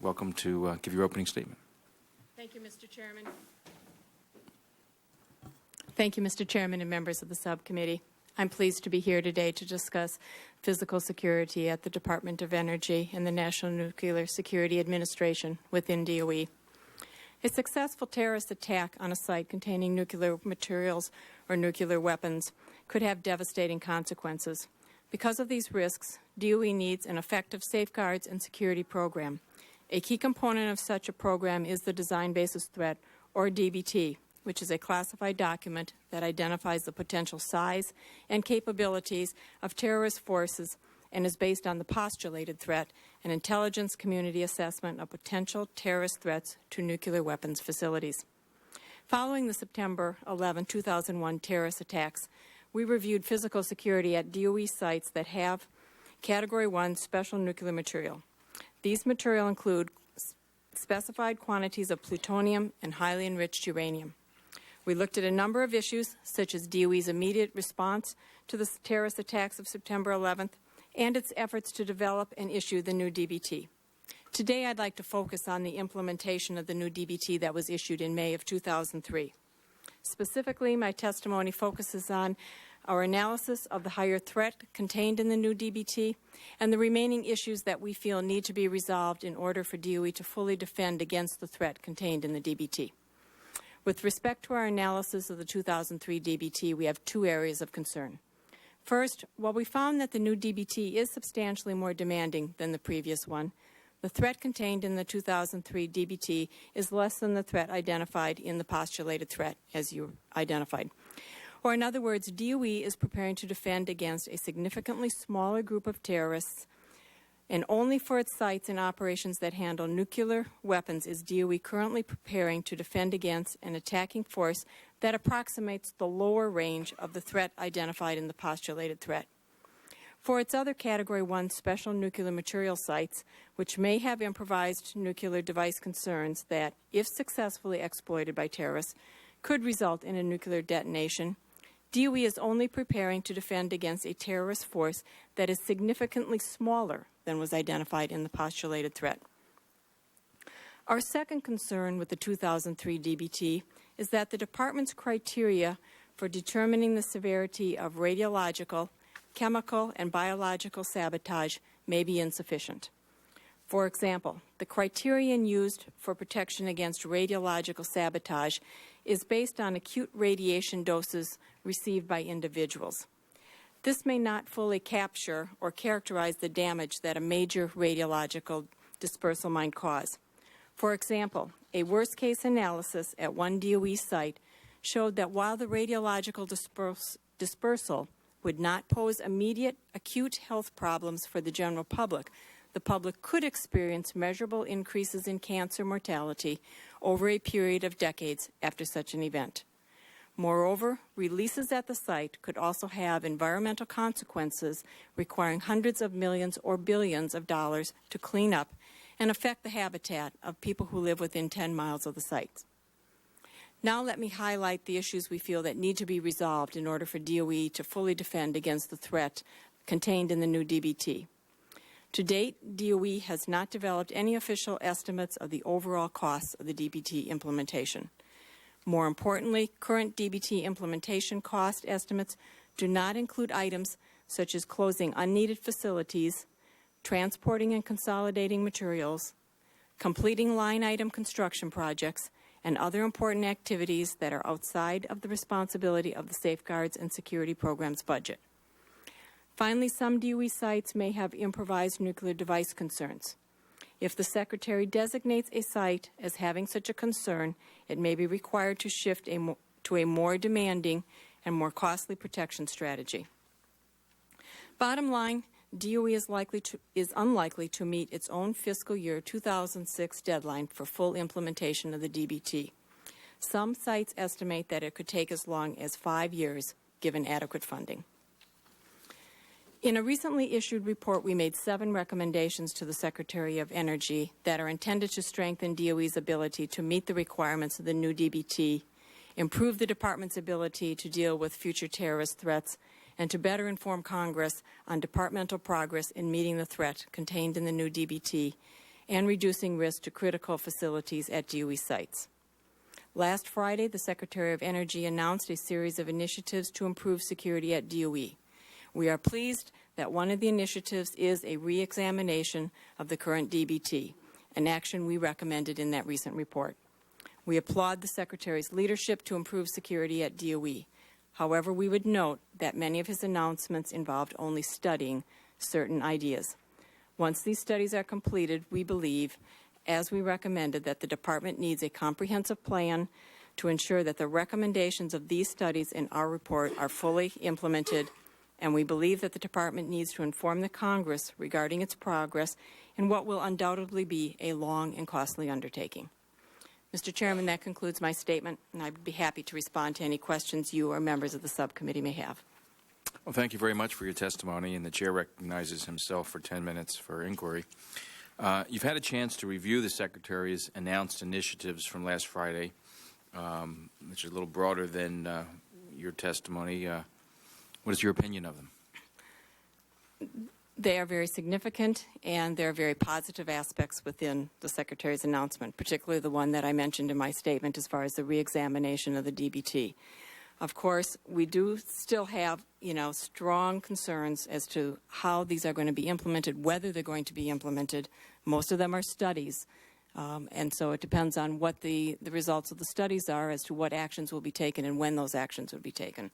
welcome to give your opening statement. Thank you, Mr. Chairman. Thank you, Mr. Chairman and members of the subcommittee. I'm pleased to be here today to discuss physical security at the Department of Energy and the National Nuclear Security Administration within DOE. A successful terrorist attack on a site containing nuclear materials or nuclear weapons could have devastating consequences. Because of these risks, DOE needs an effective safeguards and security program. A key component of such a program is the Design Basis Threat, or DBT, which is a classified document that identifies the potential size and capabilities of terrorist forces and is based on the postulated threat and intelligence community assessment of potential terrorist threats to nuclear weapons facilities. Following the September 11, 2001 terrorist attacks, we reviewed physical security at DOE sites that have Category 1 special nuclear material. These material include specified quantities of plutonium and highly enriched uranium. We looked at a number of issues, such as DOE's immediate response to the terrorist attacks of September 11th and its efforts to develop and issue the new DBT. Today, I'd like to focus on the implementation of the new DBT that was issued in May of 2003. Specifically, my testimony focuses on our analysis of the higher threat contained in the new DBT and the remaining issues that we feel need to be resolved in order for DOE to fully defend against the threat contained in the DBT. With respect to our analysis of the 2003 DBT, we have two areas of concern. First, while we found that the new DBT is substantially more demanding than the previous one, the threat contained in the 2003 DBT is less than the threat identified in the postulated threat, as you identified. Or in other words, DOE is preparing to defend against a significantly smaller group of terrorists, and only for its sites and operations that handle nuclear weapons is DOE currently preparing to defend against an attacking force that approximates the lower range of the threat identified in the postulated threat. For its other Category 1 special nuclear material sites, which may have improvised nuclear device concerns that, if successfully exploited by terrorists, could result in a nuclear detonation, DOE is only preparing to defend against a terrorist force that is significantly smaller than was identified in the postulated threat. Our second concern with the 2003 DBT is that the Department's criteria for determining the severity of radiological, chemical, and biological sabotage may be insufficient. For example, the criterion used for protection against radiological sabotage is based on acute radiation doses received by individuals. This may not fully capture or characterize the damage that a major radiological dispersal might cause. For example, a worst-case analysis at one DOE site showed that while the radiological dispersal would not pose immediate acute health problems for the general public, the public could experience measurable increases in cancer mortality over a period of decades after such an event. Moreover, releases at the site could also have environmental consequences requiring hundreds of millions or billions of dollars to clean up and affect the habitat of people who live within 10 miles of the site. Now let me highlight the issues we feel that need to be resolved in order for DOE to fully defend against the threat contained in the new DBT. To date, DOE has not developed any official estimates of the overall costs of the DBT implementation. More importantly, current DBT implementation cost estimates do not include items such as closing unneeded facilities, transporting and consolidating materials, completing line item construction projects, and other important activities that are outside of the responsibility of the Safeguards and Security Programs budget. Finally, some DOE sites may have improvised nuclear device concerns. If the Secretary designates a site as having such a concern, it may be required to shift to a more demanding and more costly protection strategy. Bottom line, DOE is unlikely to meet its own fiscal year 2006 deadline for full implementation of the DBT. Some sites estimate that it could take as long as 5 years, given adequate funding. In a recently issued report, we made 7 recommendations to the Secretary of Energy that are intended to strengthen DOE's ability to meet the requirements of the new DBT, improve the Department's ability to deal with future terrorist threats, and to better inform Congress on departmental progress in meeting the threat contained in the new DBT and reducing risk to critical facilities at DOE sites. Last Friday, the Secretary of Energy announced a series of initiatives to improve security at DOE. We are pleased that one of the initiatives is a re-examination of the current DBT, an action we recommended in that recent report. We applaud the Secretary's leadership to improve security at DOE. However, we would note that many of his announcements involved only studying certain ideas. Once these studies are completed, we believe, as we recommended, that the Department needs a comprehensive plan to ensure that the recommendations of these studies in our report are fully implemented, and we believe that the Department needs to inform the Congress regarding its progress in what will undoubtedly be a long and costly undertaking. Mr. Chairman, that concludes my statement, and I'd be happy to respond to any questions you or members of the subcommittee may have. Well, thank you very much for your testimony, and the Chair recognizes himself for 10 minutes for inquiry. You've had a chance to review the Secretary's announced initiatives from last Friday, which is a little broader than your testimony. What is your opinion of them? They are very significant, and there are very positive aspects within the Secretary's announcement, particularly the one that I mentioned in my statement as far as the reexamination of the DBT. Of course, we do still have, strong concerns as to how these are going to be implemented, whether they're going to be implemented. Most of them are studies, and so it depends on what the results of the studies are as to what actions will be taken and when those actions would be taken.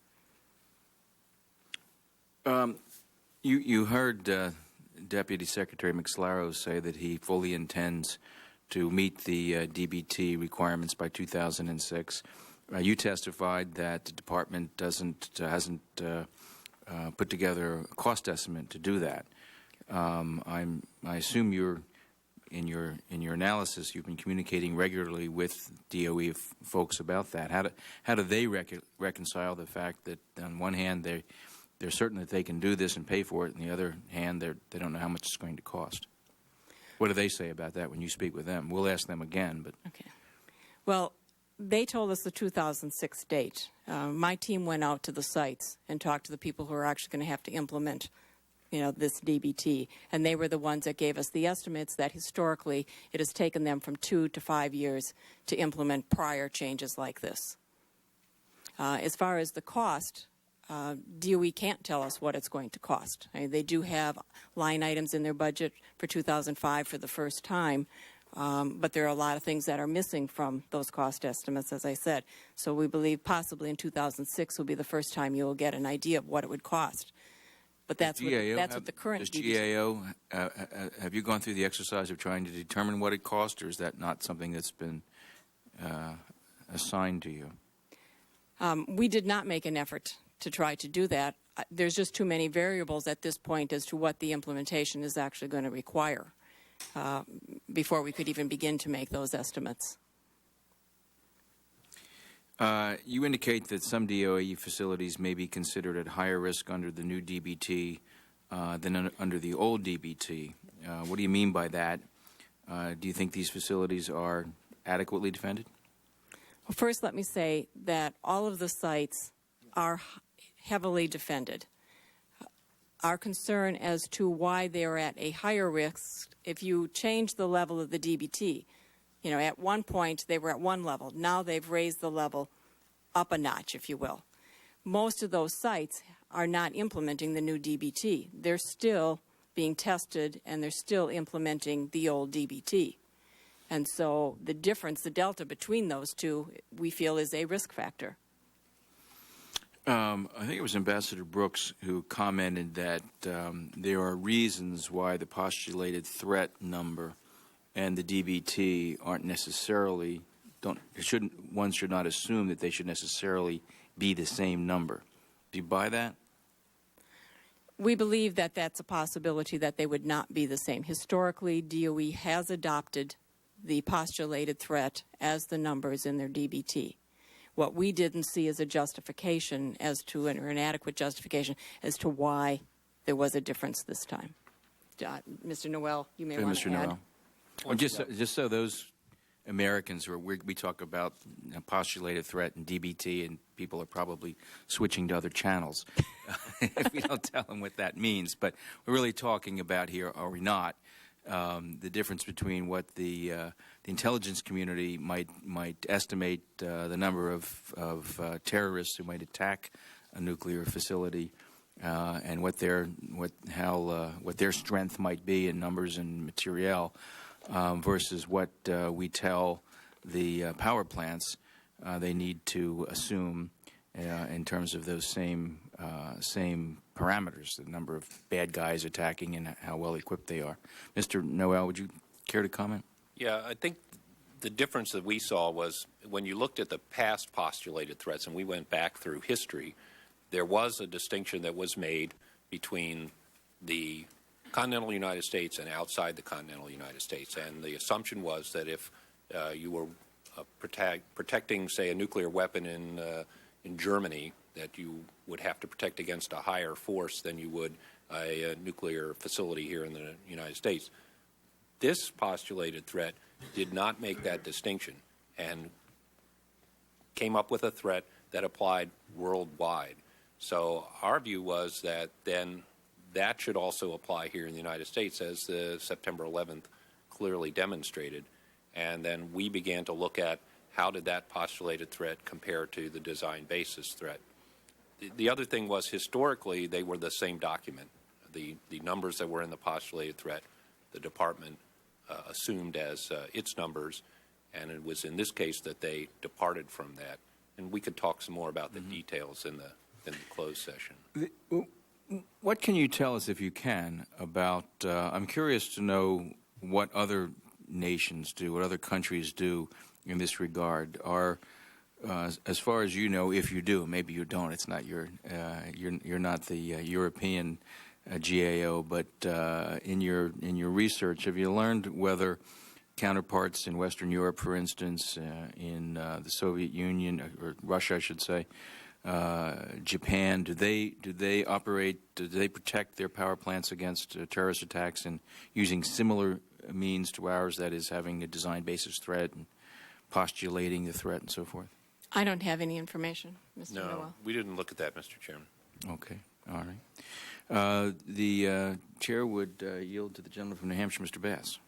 You heard Deputy Secretary McSlarrow say that he fully intends to meet the DBT requirements by 2006. You testified that the Department hasn't put together a cost estimate to do that. I assume in your analysis you've been communicating regularly with DOE folks about that. How do they reconcile the fact that on one hand they're certain that they can do this and pay for it, and on the other hand, they don't know how much it's going to cost? What do they say about that when you speak with them? We'll ask them again. But okay. Well, they told us the 2006 date. My team went out to the sites and talked to the people who are actually going to have to implement, this DBT, and they were the ones that gave us the estimates that historically it has taken them from 2 to 5 years to implement prior changes like this. As far as the cost, DOE can't tell us what it's going to cost. They do have line items in their budget for 2005 for the first time, but there are a lot of things that are missing from those cost estimates, as I said. So we believe possibly in 2006 will be the first time you will get an idea of what it would cost. But that's what the current does GAO, have you gone through the exercise of trying to determine what it costs, or is that not something that's been assigned to you? We did not make an effort to try to do that. there's just too many variables at this point as to what the implementation is actually going to require before we could even begin to make those estimates. You indicate that some DOE facilities may be considered at higher risk under the new DBT than under the old DBT. What do you mean by that? Do you think these facilities are adequately defended? Well, first, let me say that all of the sites are heavily defended. Our concern as to why they're at a higher risk, if you change the level of the DBT, you know, at one point they were at one level. Now they've raised the level up a notch, if you will. Most of those sites are not implementing the new DBT. They're still being tested, and they're still implementing the old DBT. And so the difference, the delta between those two, we feel is a risk factor. I think it was Ambassador Brooks who commented that there are reasons why the postulated threat number and the DBT aren't necessarily, one should not assume that they should necessarily be the same number. Do you buy that? We believe that that's a possibility that they would not be the same. Historically, DOE has adopted the postulated threat as the numbers in their DBT. What we didn't see is a justification as to, or an adequate justification as to why there was a difference this time. Mr. Noel, you may want to add. Noel. Well, just so those Americans who are, we talk about postulated threat and DBT, and people are probably switching to other channels if we don't tell them what that means. But we're really talking about here, are we not, the difference between what the intelligence community might estimate the number of terrorists who might attack a nuclear facility, and what their strength might be in numbers and materiel, versus what we tell the power plants they need to assume in terms of those same parameters, the number of bad guys attacking and how well equipped they are. Mr. Noel, would you care to comment? Yeah, I think the difference that we saw was when you looked at the past postulated threats, and we went back through history, there was a distinction that was made between the continental United States and outside the continental United States. And the assumption was that if you were protecting, say, a nuclear weapon in Germany, that you would have to protect against a higher force than you would a nuclear facility here in the United States. This postulated threat did not make that distinction and came up with a threat that applied worldwide. So our view was that then that should also apply here in the United States, as the September 11th clearly demonstrated. And then we began to look at how did that postulated threat compare to the design basis threat. The other thing was, historically, they were the same document. The numbers that were in the postulated threat, the department assumed as its numbers, and it was in this case that they departed from that. And we could talk some more about the details in the closed session. What can you tell us, if you can, about, I'm curious to know what other nations do, what other countries do in this regard. Are, as far as you know, if you do, maybe you don't, it's not you're not the European GAO, but in your research, have you learned whether counterparts in Western Europe, for instance, in the Soviet Union, or Russia, I should say, Japan, do they operate? Do they protect their power plants against terrorist attacks and using similar means to ours? That is, having a design basis threat and postulating the threat and so forth. I don't have any information, Mr. No, Noel. we didn't look at that, Mr. Chairman. Okay, all right. The chair would yield to the gentleman from New Hampshire, Mr. Bass.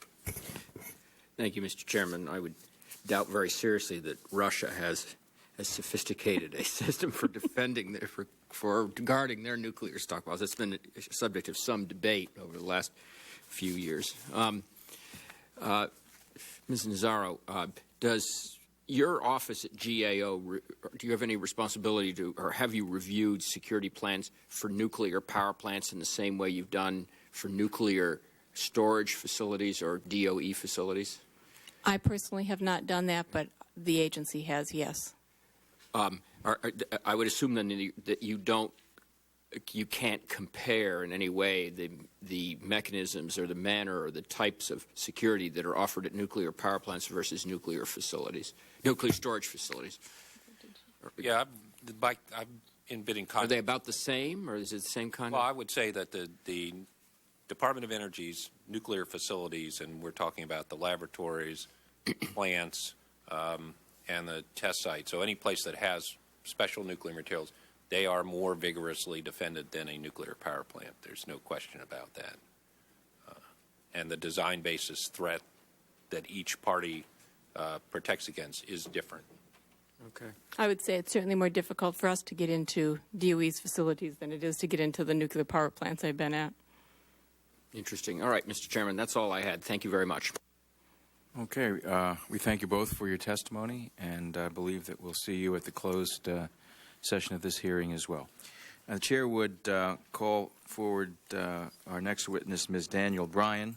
Thank you, Mr. Chairman. I would doubt very seriously that Russia has as sophisticated a system for defending for guarding their nuclear stockpiles. It's been a subject of some debate over the last few years. Ms. Nazzaro, does your office at GAO, do you have any responsibility to, or have you reviewed security plans for nuclear power plants in the same way you've done for nuclear storage facilities or DOE facilities? I personally have not done that, but the agency has, yes. I would assume then that you don't you can't compare in any way the mechanisms or the manner or the types of security that are offered at nuclear power plants versus nuclear facilities, nuclear storage facilities. Yeah, I've been in Are contact. they about the same, or is it the same kind Well, of? I would say that the Department of Energy's nuclear facilities, and we're talking about the laboratories, plants, and the test sites, so any place that has special nuclear materials, they are more vigorously defended than a nuclear power plant. There's no question about that. And the design basis threat that each party protects against is different. Okay. I would say it's certainly more difficult for us to get into DOE's facilities than it is to get into the nuclear power plants I've been at. Interesting. All right, Mr. Chairman, that's all I had. Thank you very much. Okay, we thank you both for your testimony, and I believe that we'll see you at the closed session of this hearing as well. The Chair would call forward our next witness, Ms. Danielle Bryan,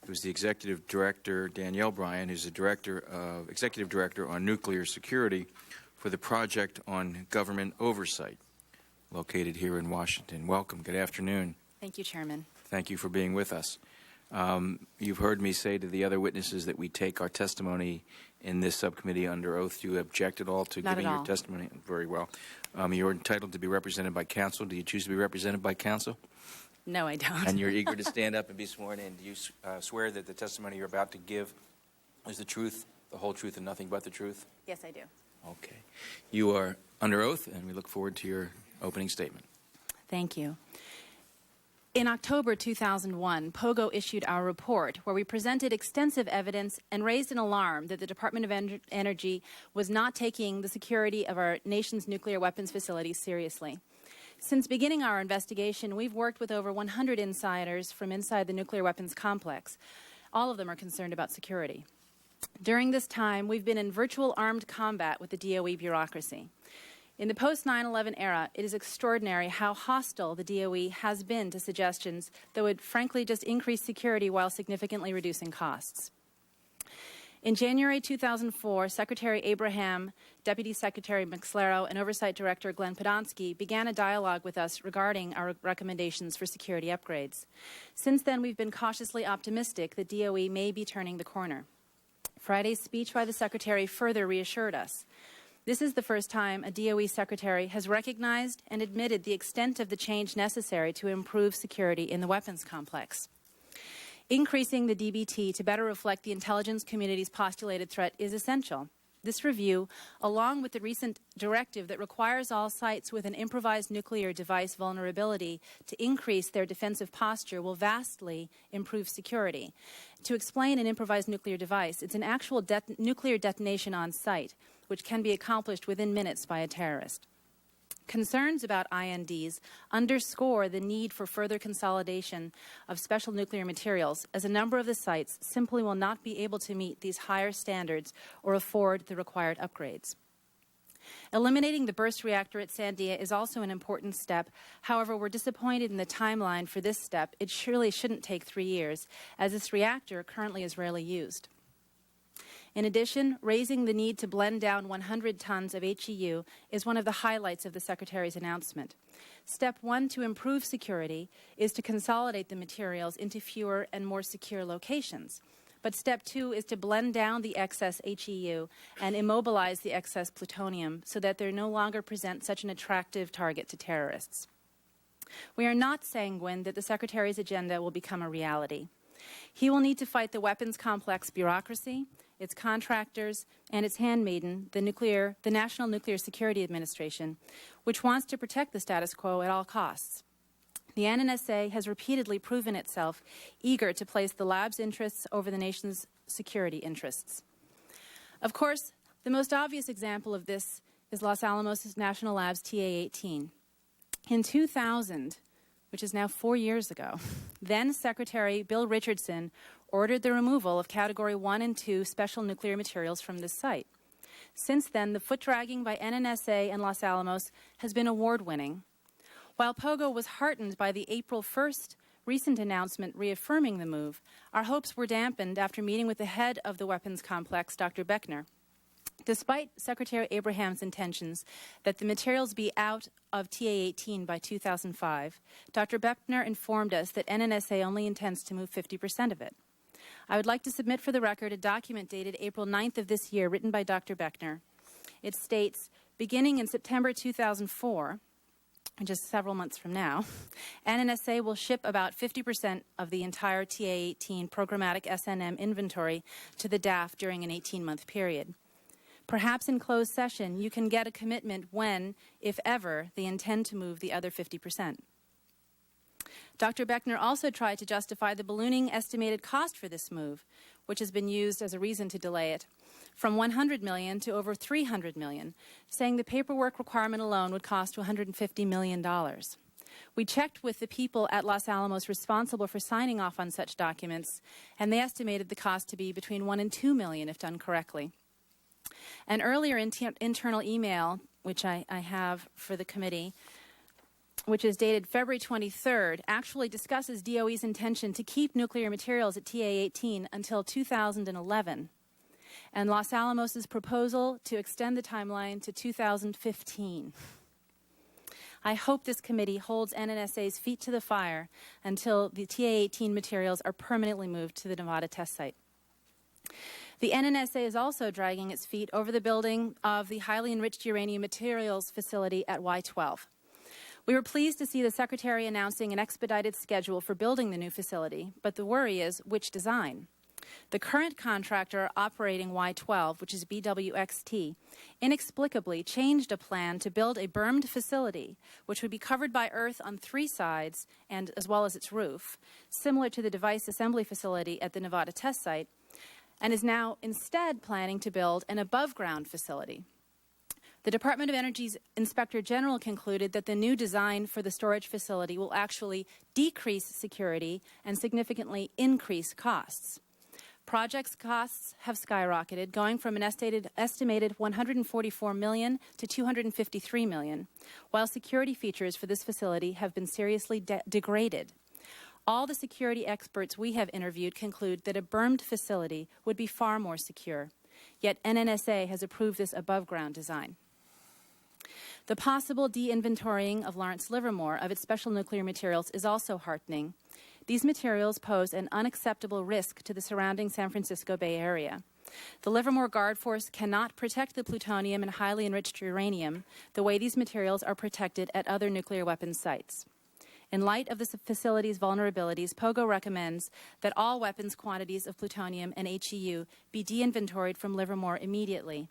who's the Executive Director, Danielle Bryan, who's the Executive Director on Nuclear Security for the Project on Government Oversight, located here in Washington. Welcome. Good afternoon. Thank you, Chairman. Thank you for being with us. You've heard me say to the other witnesses that we take our testimony in this subcommittee under oath. Do you object at all to Not giving at your all. testimony? Very well. You're entitled to be represented by counsel. Do you choose to be represented by counsel? No, I don't. And you're eager to stand up and be sworn in. Do you swear that the testimony you're about to give is the truth, the whole truth, and nothing but the truth? Yes, I do. Okay. You are under oath, and we look forward to your opening statement. Thank you. In October 2001, POGO issued our report where we presented extensive evidence and raised an alarm that the Department of Energy was not taking the security of our nation's nuclear weapons facilities seriously. Since beginning our investigation, we've worked with over 100 insiders from inside the nuclear weapons complex. All of them are concerned about security. During this time, we've been in virtual armed combat with the DOE bureaucracy. In the post-9/11 era, it is extraordinary how hostile the DOE has been to suggestions that would frankly just increase security while significantly reducing costs. In January 2004, Secretary Abraham, Deputy Secretary McSlaro, and Oversight Director Glenn Podonsky began a dialogue with us regarding our recommendations for security upgrades. Since then, we've been cautiously optimistic that DOE may be turning the corner. Friday's speech by the Secretary further reassured us. This is the first time a DOE Secretary has recognized and admitted the extent of the change necessary to improve security in the weapons complex. Increasing the DBT to better reflect the intelligence community's postulated threat is essential. This review, along with the recent directive that requires all sites with an improvised nuclear device vulnerability to increase their defensive posture, will vastly improve security. To explain an improvised nuclear device, it's an actual nuclear detonation on site, which can be accomplished within minutes by a terrorist. Concerns about INDs underscore the need for further consolidation of special nuclear materials, as a number of the sites simply will not be able to meet these higher standards or afford the required upgrades. Eliminating the burst reactor at Sandia is also an important step. However, we're disappointed in the timeline for this step. It surely shouldn't take 3 years, as this reactor currently is rarely used. In addition, raising the need to blend down 100 tons of HEU is one of the highlights of the Secretary's announcement. Step 1 to improve security is to consolidate the materials into fewer and more secure locations. But Step 2 is to blend down the excess HEU and immobilize the excess plutonium so that they no longer present such an attractive target to terrorists. We are not sanguine that the Secretary's agenda will become a reality. He will need to fight the weapons complex bureaucracy, its contractors, and its handmaiden, the National Nuclear Security Administration, which wants to protect the status quo at all costs. The NNSA has repeatedly proven itself eager to place the lab's interests over the nation's security interests. Of course, the most obvious example of this is Los Alamos National Lab's TA-18. In 2000, which is now 4 years ago, then Secretary Bill Richardson ordered the removal of Category 1 and 2 special nuclear materials from this site. Since then, the foot-dragging by NNSA and Los Alamos has been award-winning. While POGO was heartened by the April 1st recent announcement reaffirming the move, our hopes were dampened after meeting with the head of the weapons complex, Dr. Beckner. Despite Secretary Abraham's intentions that the materials be out of TA-18 by 2005, Dr. Beckner informed us that NNSA only intends to move 50% of it. I would like to submit for the record a document dated April 9th of this year written by Dr. Beckner. It states, beginning in September 2004, just several months from now, NNSA will ship about 50% of the entire TA-18 programmatic SNM inventory to the DAF during an 18-month period. Perhaps in closed session, you can get a commitment when, if ever, they intend to move the other 50%. Dr. Beckner also tried to justify the ballooning estimated cost for this move, which has been used as a reason to delay it, from $100 million to over $300 million, saying the paperwork requirement alone would cost $150 million. We checked with the people at Los Alamos responsible for signing off on such documents, and they estimated the cost to be between $1 and $2 million if done correctly. An earlier internal email, which I have for the committee, which is dated February 23rd, actually discusses DOE's intention to keep nuclear materials at TA-18 until 2011, and Los Alamos' proposal to extend the timeline to 2015. I hope this committee holds NNSA's feet to the fire until the TA-18 materials are permanently moved to the Nevada test site. The NNSA is also dragging its feet over the building of the highly enriched uranium materials facility at Y-12. We were pleased to see the Secretary announcing an expedited schedule for building the new facility, but the worry is which design. The current contractor operating Y-12, which is BWXT, inexplicably changed a plan to build a bermed facility, which would be covered by earth on 3 sides and as well as its roof, similar to the device assembly facility at the Nevada test site, and is now instead planning to build an above-ground facility. The Department of Energy's Inspector General concluded that the new design for the storage facility will actually decrease security and significantly increase costs. Project's costs have skyrocketed, going from an estimated $144 million to $253 million, while security features for this facility have been seriously degraded. All the security experts we have interviewed conclude that a bermed facility would be far more secure, yet NNSA has approved this above-ground design. The possible de-inventorying of Lawrence Livermore of its special nuclear materials is also heartening. These materials pose an unacceptable risk to the surrounding San Francisco Bay Area. The Livermore Guard Force cannot protect the plutonium and highly enriched uranium the way these materials are protected at other nuclear weapons sites. In light of the facility's vulnerabilities, POGO recommends that all weapons quantities of plutonium and HEU be de-inventoried from Livermore immediately.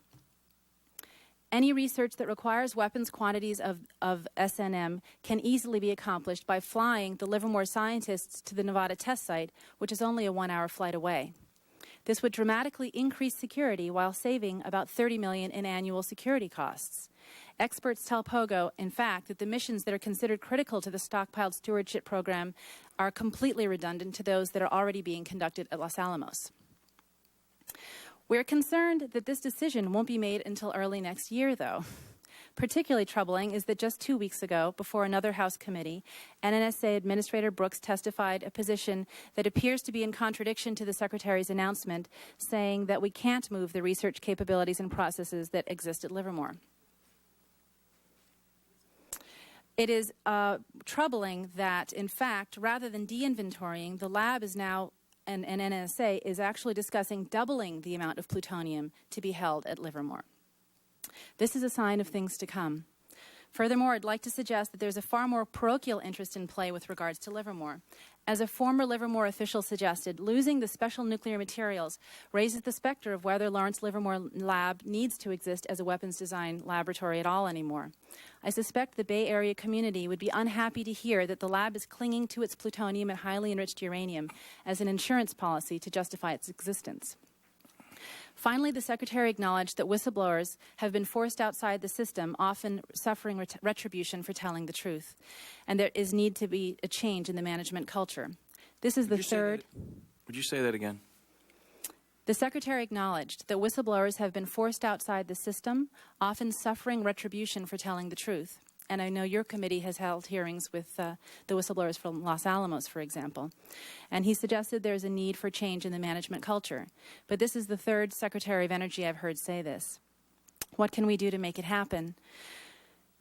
Any research that requires weapons quantities of SNM can easily be accomplished by flying the Livermore scientists to the Nevada test site, which is only a 1-hour flight away. This would dramatically increase security while saving about $30 million in annual security costs. Experts tell POGO, in fact, that the missions that are considered critical to the stockpiled stewardship program are completely redundant to those that are already being conducted at Los Alamos. We're concerned that this decision won't be made until early next year, though. Particularly troubling is that just 2 weeks ago, before another House committee, NNSA Administrator Brooks testified a position that appears to be in contradiction to the Secretary's announcement, saying that we can't move the research capabilities and processes that exist at Livermore. It is troubling that, in fact, rather than de-inventorying, the lab is now, and NNSA is actually discussing doubling the amount of plutonium to be held at Livermore. This is a sign of things to come. Furthermore, I'd like to suggest that there's a far more parochial interest in play with regards to Livermore. As a former Livermore official suggested, losing the special nuclear materials raises the specter of whether Lawrence Livermore Lab needs to exist as a weapons design laboratory at all anymore. I suspect the Bay Area community would be unhappy to hear that the lab is clinging to its plutonium and highly enriched uranium as an insurance policy to justify its existence. Finally, the Secretary acknowledged that whistleblowers have been forced outside the system, often suffering retribution for telling the truth, and there is need to be a change in the management culture. This is the third. Would you say that again? The Secretary acknowledged that whistleblowers have been forced outside the system, often suffering retribution for telling the truth. And I know your committee has held hearings with the whistleblowers from Los Alamos, for example. And he suggested there's a need for change in the management culture. But this is the third Secretary of Energy I've heard say this. What can we do to make it happen?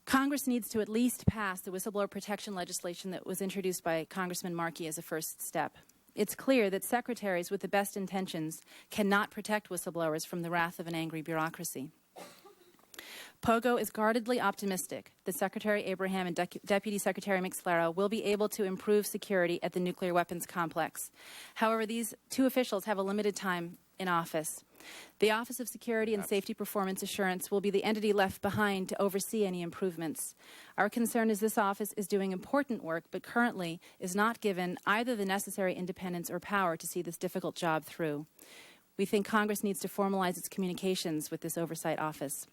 Congress needs to at least pass the whistleblower protection legislation that was introduced by Congressman Markey as a first step. It's clear that secretaries with the best intentions cannot protect whistleblowers from the wrath of an angry bureaucracy. POGO is guardedly optimistic that Secretary Abraham and Deputy Secretary McSlarrow will be able to improve security at the nuclear weapons complex. However, these two officials have a limited time in office. The Office of Security and Safety Performance Assurance will be the entity left behind to oversee any improvements. Our concern is this office is doing important work, but currently is not given either the necessary independence or power to see this difficult job through. We think Congress needs to formalize its communications with this oversight office.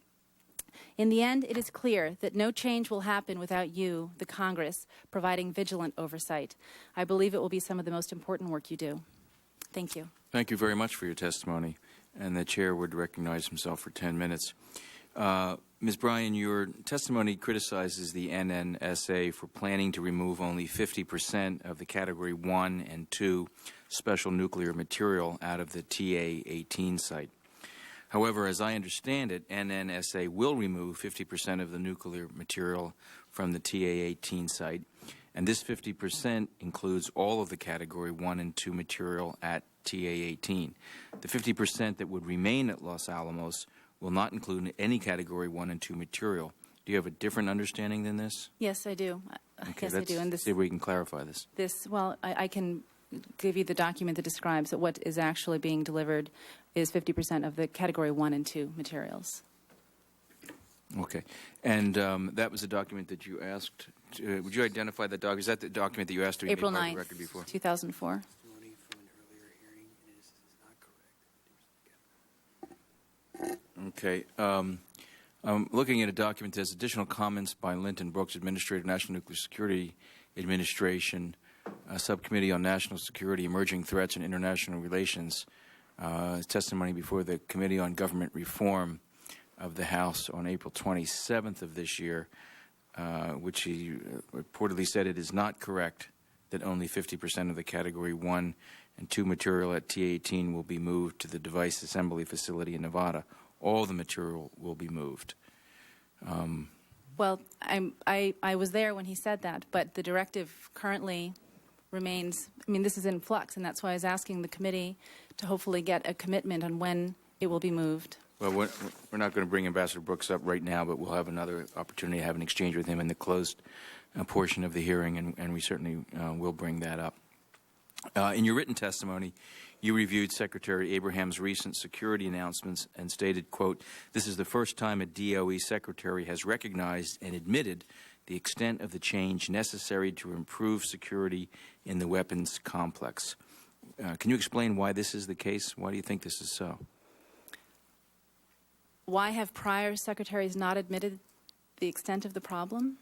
In the end, it is clear that no change will happen without you, the Congress, providing vigilant oversight. I believe it will be some of the most important work you do. Thank you. Thank you very much for your testimony. And the chair would recognize himself for 10 minutes. Ms. Bryan, your testimony criticizes the NNSA for planning to remove only 50% of the Category 1 and 2 special nuclear material out of the TA-18 site. However, as I understand it, NNSA will remove 50% of the nuclear material from the TA-18 site, and this 50% includes all of the Category 1 and 2 material at TA-18. The 50% that would remain at Los Alamos will not include any Category 1 and 2 material. Do you have a different understanding than this? Yes, I do. Okay, yes, I do. And see if we can clarify this. Well, I can give you the document that describes that what is actually being delivered is 50% of the Category 1 and 2 materials. Okay. And that was a document that you asked. Would you identify that document? Is that the document that you asked to be April made part of 9th, the record before? 2004. Okay. I'm looking at a document that has additional comments by Linton Brooks, Administrator, National Nuclear Security Administration, Subcommittee on National Security, Emerging Threats, and International Relations. Testimony before the Committee on Government Reform of the House on April 27th of this year, which he reportedly said it is not correct that only 50% of the Category 1 and 2 material at TA-18 will be moved to the device assembly facility in Nevada. All the material will be moved. Well, I was there when he said that, but the directive currently remains, I mean, this is in flux, and that's why I was asking the committee to hopefully get a commitment on when it will be moved. Well, we're not going to bring Ambassador Brooks up right now, but we'll have another opportunity to have an exchange with him in the closed portion of the hearing, and we certainly will bring that up. In your written testimony, you reviewed Secretary Abraham's recent security announcements and stated, quote, "This is the first time a DOE secretary has recognized and admitted the extent of the change necessary to improve security in the weapons complex." Can you explain why this is the case? Why do you think this is so? Why have prior secretaries not admitted the extent of the problem?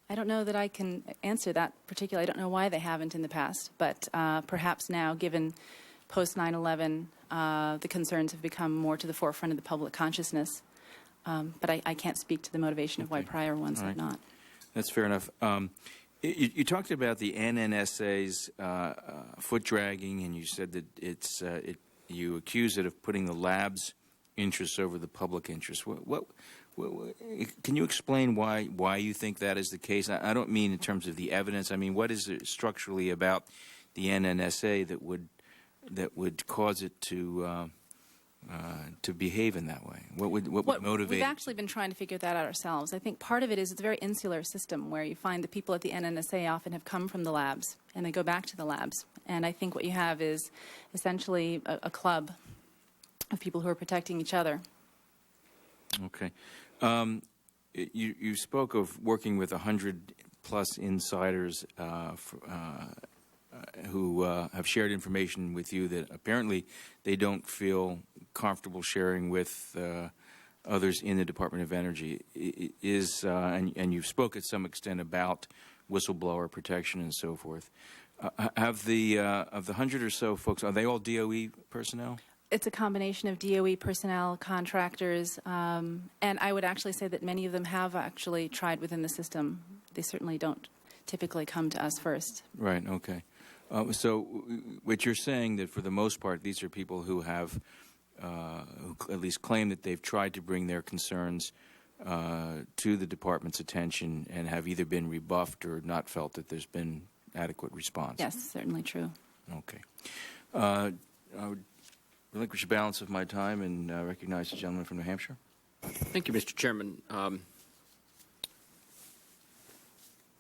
I don't know that I can answer that particularly. I don't know why they haven't in the past, but perhaps now, given post 9/11, the concerns have become more to the forefront of the public consciousness. But I can't speak to the motivation of why prior ones have not. That's fair enough. You talked about the NNSA's foot dragging, and you said that you accuse it of putting the lab's interests over the public interest. Can you explain why you think that is the case? I don't mean in terms of the evidence. I mean, what is it structurally about the NNSA that would cause it to behave in that way? What would motivate? We've actually been trying to figure that out ourselves. I think part of it is it's a very insular system where you find the people at the NNSA often have come from the labs and they go back to the labs. And I think what you have is essentially a club of people who are protecting each other. Okay. You spoke of working with 100-plus insiders who have shared information with you that apparently they don't feel comfortable sharing with others in the Department of Energy. And you've spoke at some extent about whistleblower protection and so forth. Of the 100 or so folks, are they all DOE personnel? It's a combination of DOE personnel, contractors, and I would actually say that many of them have actually tried within the system. They certainly don't typically come to us first. Right, okay. So what you're saying that for the most part, these are people who have who at least claim that they've tried to bring their concerns to the department's attention and have either been rebuffed or not felt that there's been adequate response. Yes, certainly true. Okay. I would relinquish the balance of my time and recognize the gentleman from New Hampshire. Thank you, Mr. Chairman.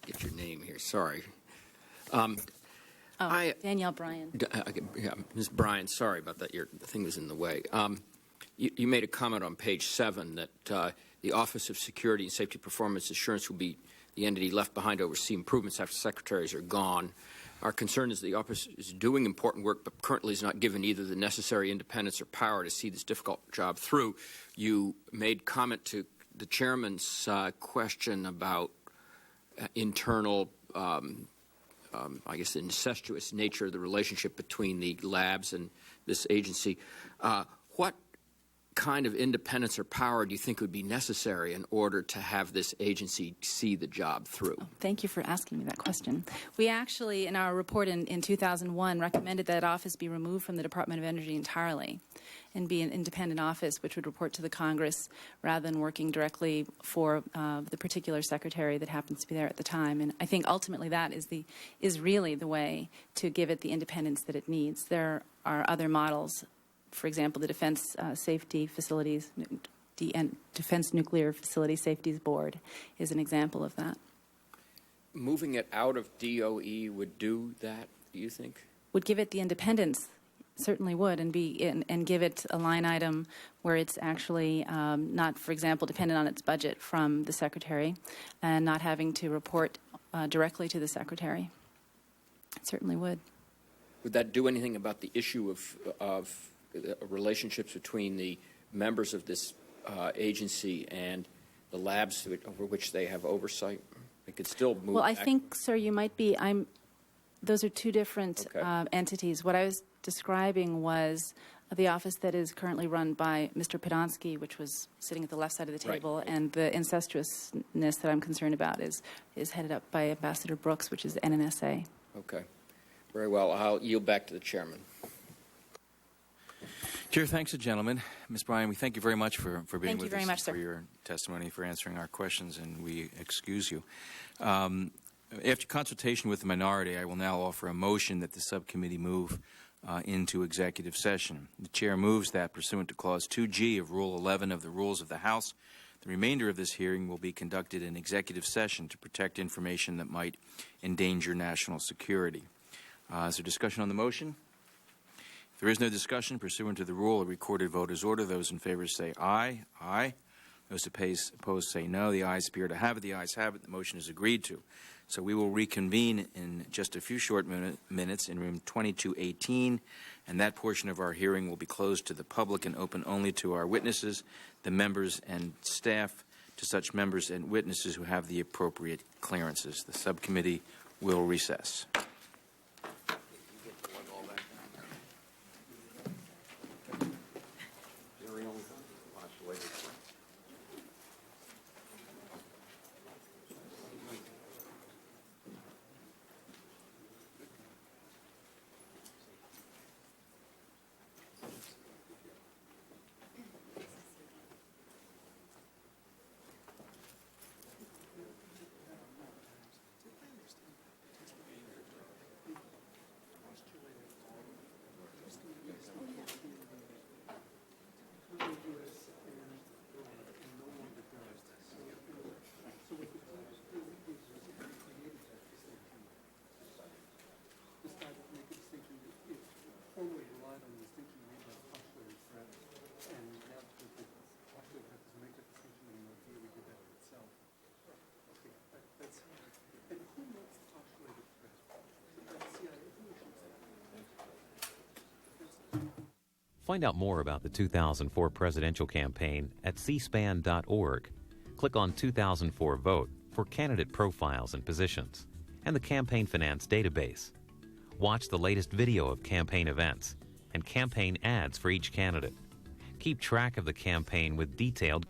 Get your name here. Sorry. Danielle Bryan. Yeah, Ms. Bryan, sorry about that. The thing was in the way. You made a comment on page 7 that the Office of Security and Safety Performance Assurance will be the entity left behind to oversee improvements after secretaries are gone. Our concern is the office is doing important work, but currently is not given either the necessary independence or power to see this difficult job through. You made comment to the chairman's question about internal, I guess, the incestuous nature of the relationship between the labs and this agency. What kind of independence or power do you think would be necessary in order to have this agency see the job through? Thank you for asking me that question. We actually, in our report in 2001, recommended that office be removed from the Department of Energy entirely and be an independent office which would report to the Congress rather than working directly for the particular secretary that happens to be there at the time. And I think ultimately that is really the way to give it the independence that it needs. There are other models. For example, the Defense Safety Facilities, Defense Nuclear Facility Safety Board is an example of that. Moving it out of DOE would do that, do you think? Would give it the independence, certainly would, and give it a line item where it's actually not, for example, dependent on its budget from the Secretary and not having to report directly to the Secretary. It certainly would. Would that do anything about the issue of relationships between the members of this agency and the labs over which they have oversight? It could still move. Well, I think, sir, you might be. Those are two different entities. What I was describing was the office that is currently run by Mr. Podonsky, which was sitting at the left side of the table, right. And the incestuousness that I'm concerned about is headed up by Ambassador Brooks, which is NNSA. Okay. Very well. I'll yield back to the chairman. Chair, thanks, gentlemen. Ms. Bryan, we thank you very much for being with us, sir. for your testimony, for answering our questions, and we excuse you. After consultation with the minority, I will now offer a motion that the subcommittee move into executive session. The chair moves that, pursuant to Clause 2G of Rule 11 of the Rules of the House, the remainder of this hearing will be conducted in executive session to protect information that might endanger national security. Is there discussion on the motion? If there is no discussion, pursuant to the rule, a recorded vote is ordered. Those in favor say aye. Aye. Those opposed say no. The ayes appear to have it. The ayes have it. The motion is agreed to. So we will reconvene in just a few short minutes in room 2218, and that portion of our hearing will be closed to the public and open only to our witnesses, the members and staff, to such members and witnesses who have the appropriate clearances. The subcommittee will recess. Find out more about the 2004 presidential campaign at cspan.org. Click on 2004 Vote for candidate profiles and positions, and the Campaign Finance database. Watch the latest video of campaign events and campaign ads for each candidate. Keep track of the campaign with detailed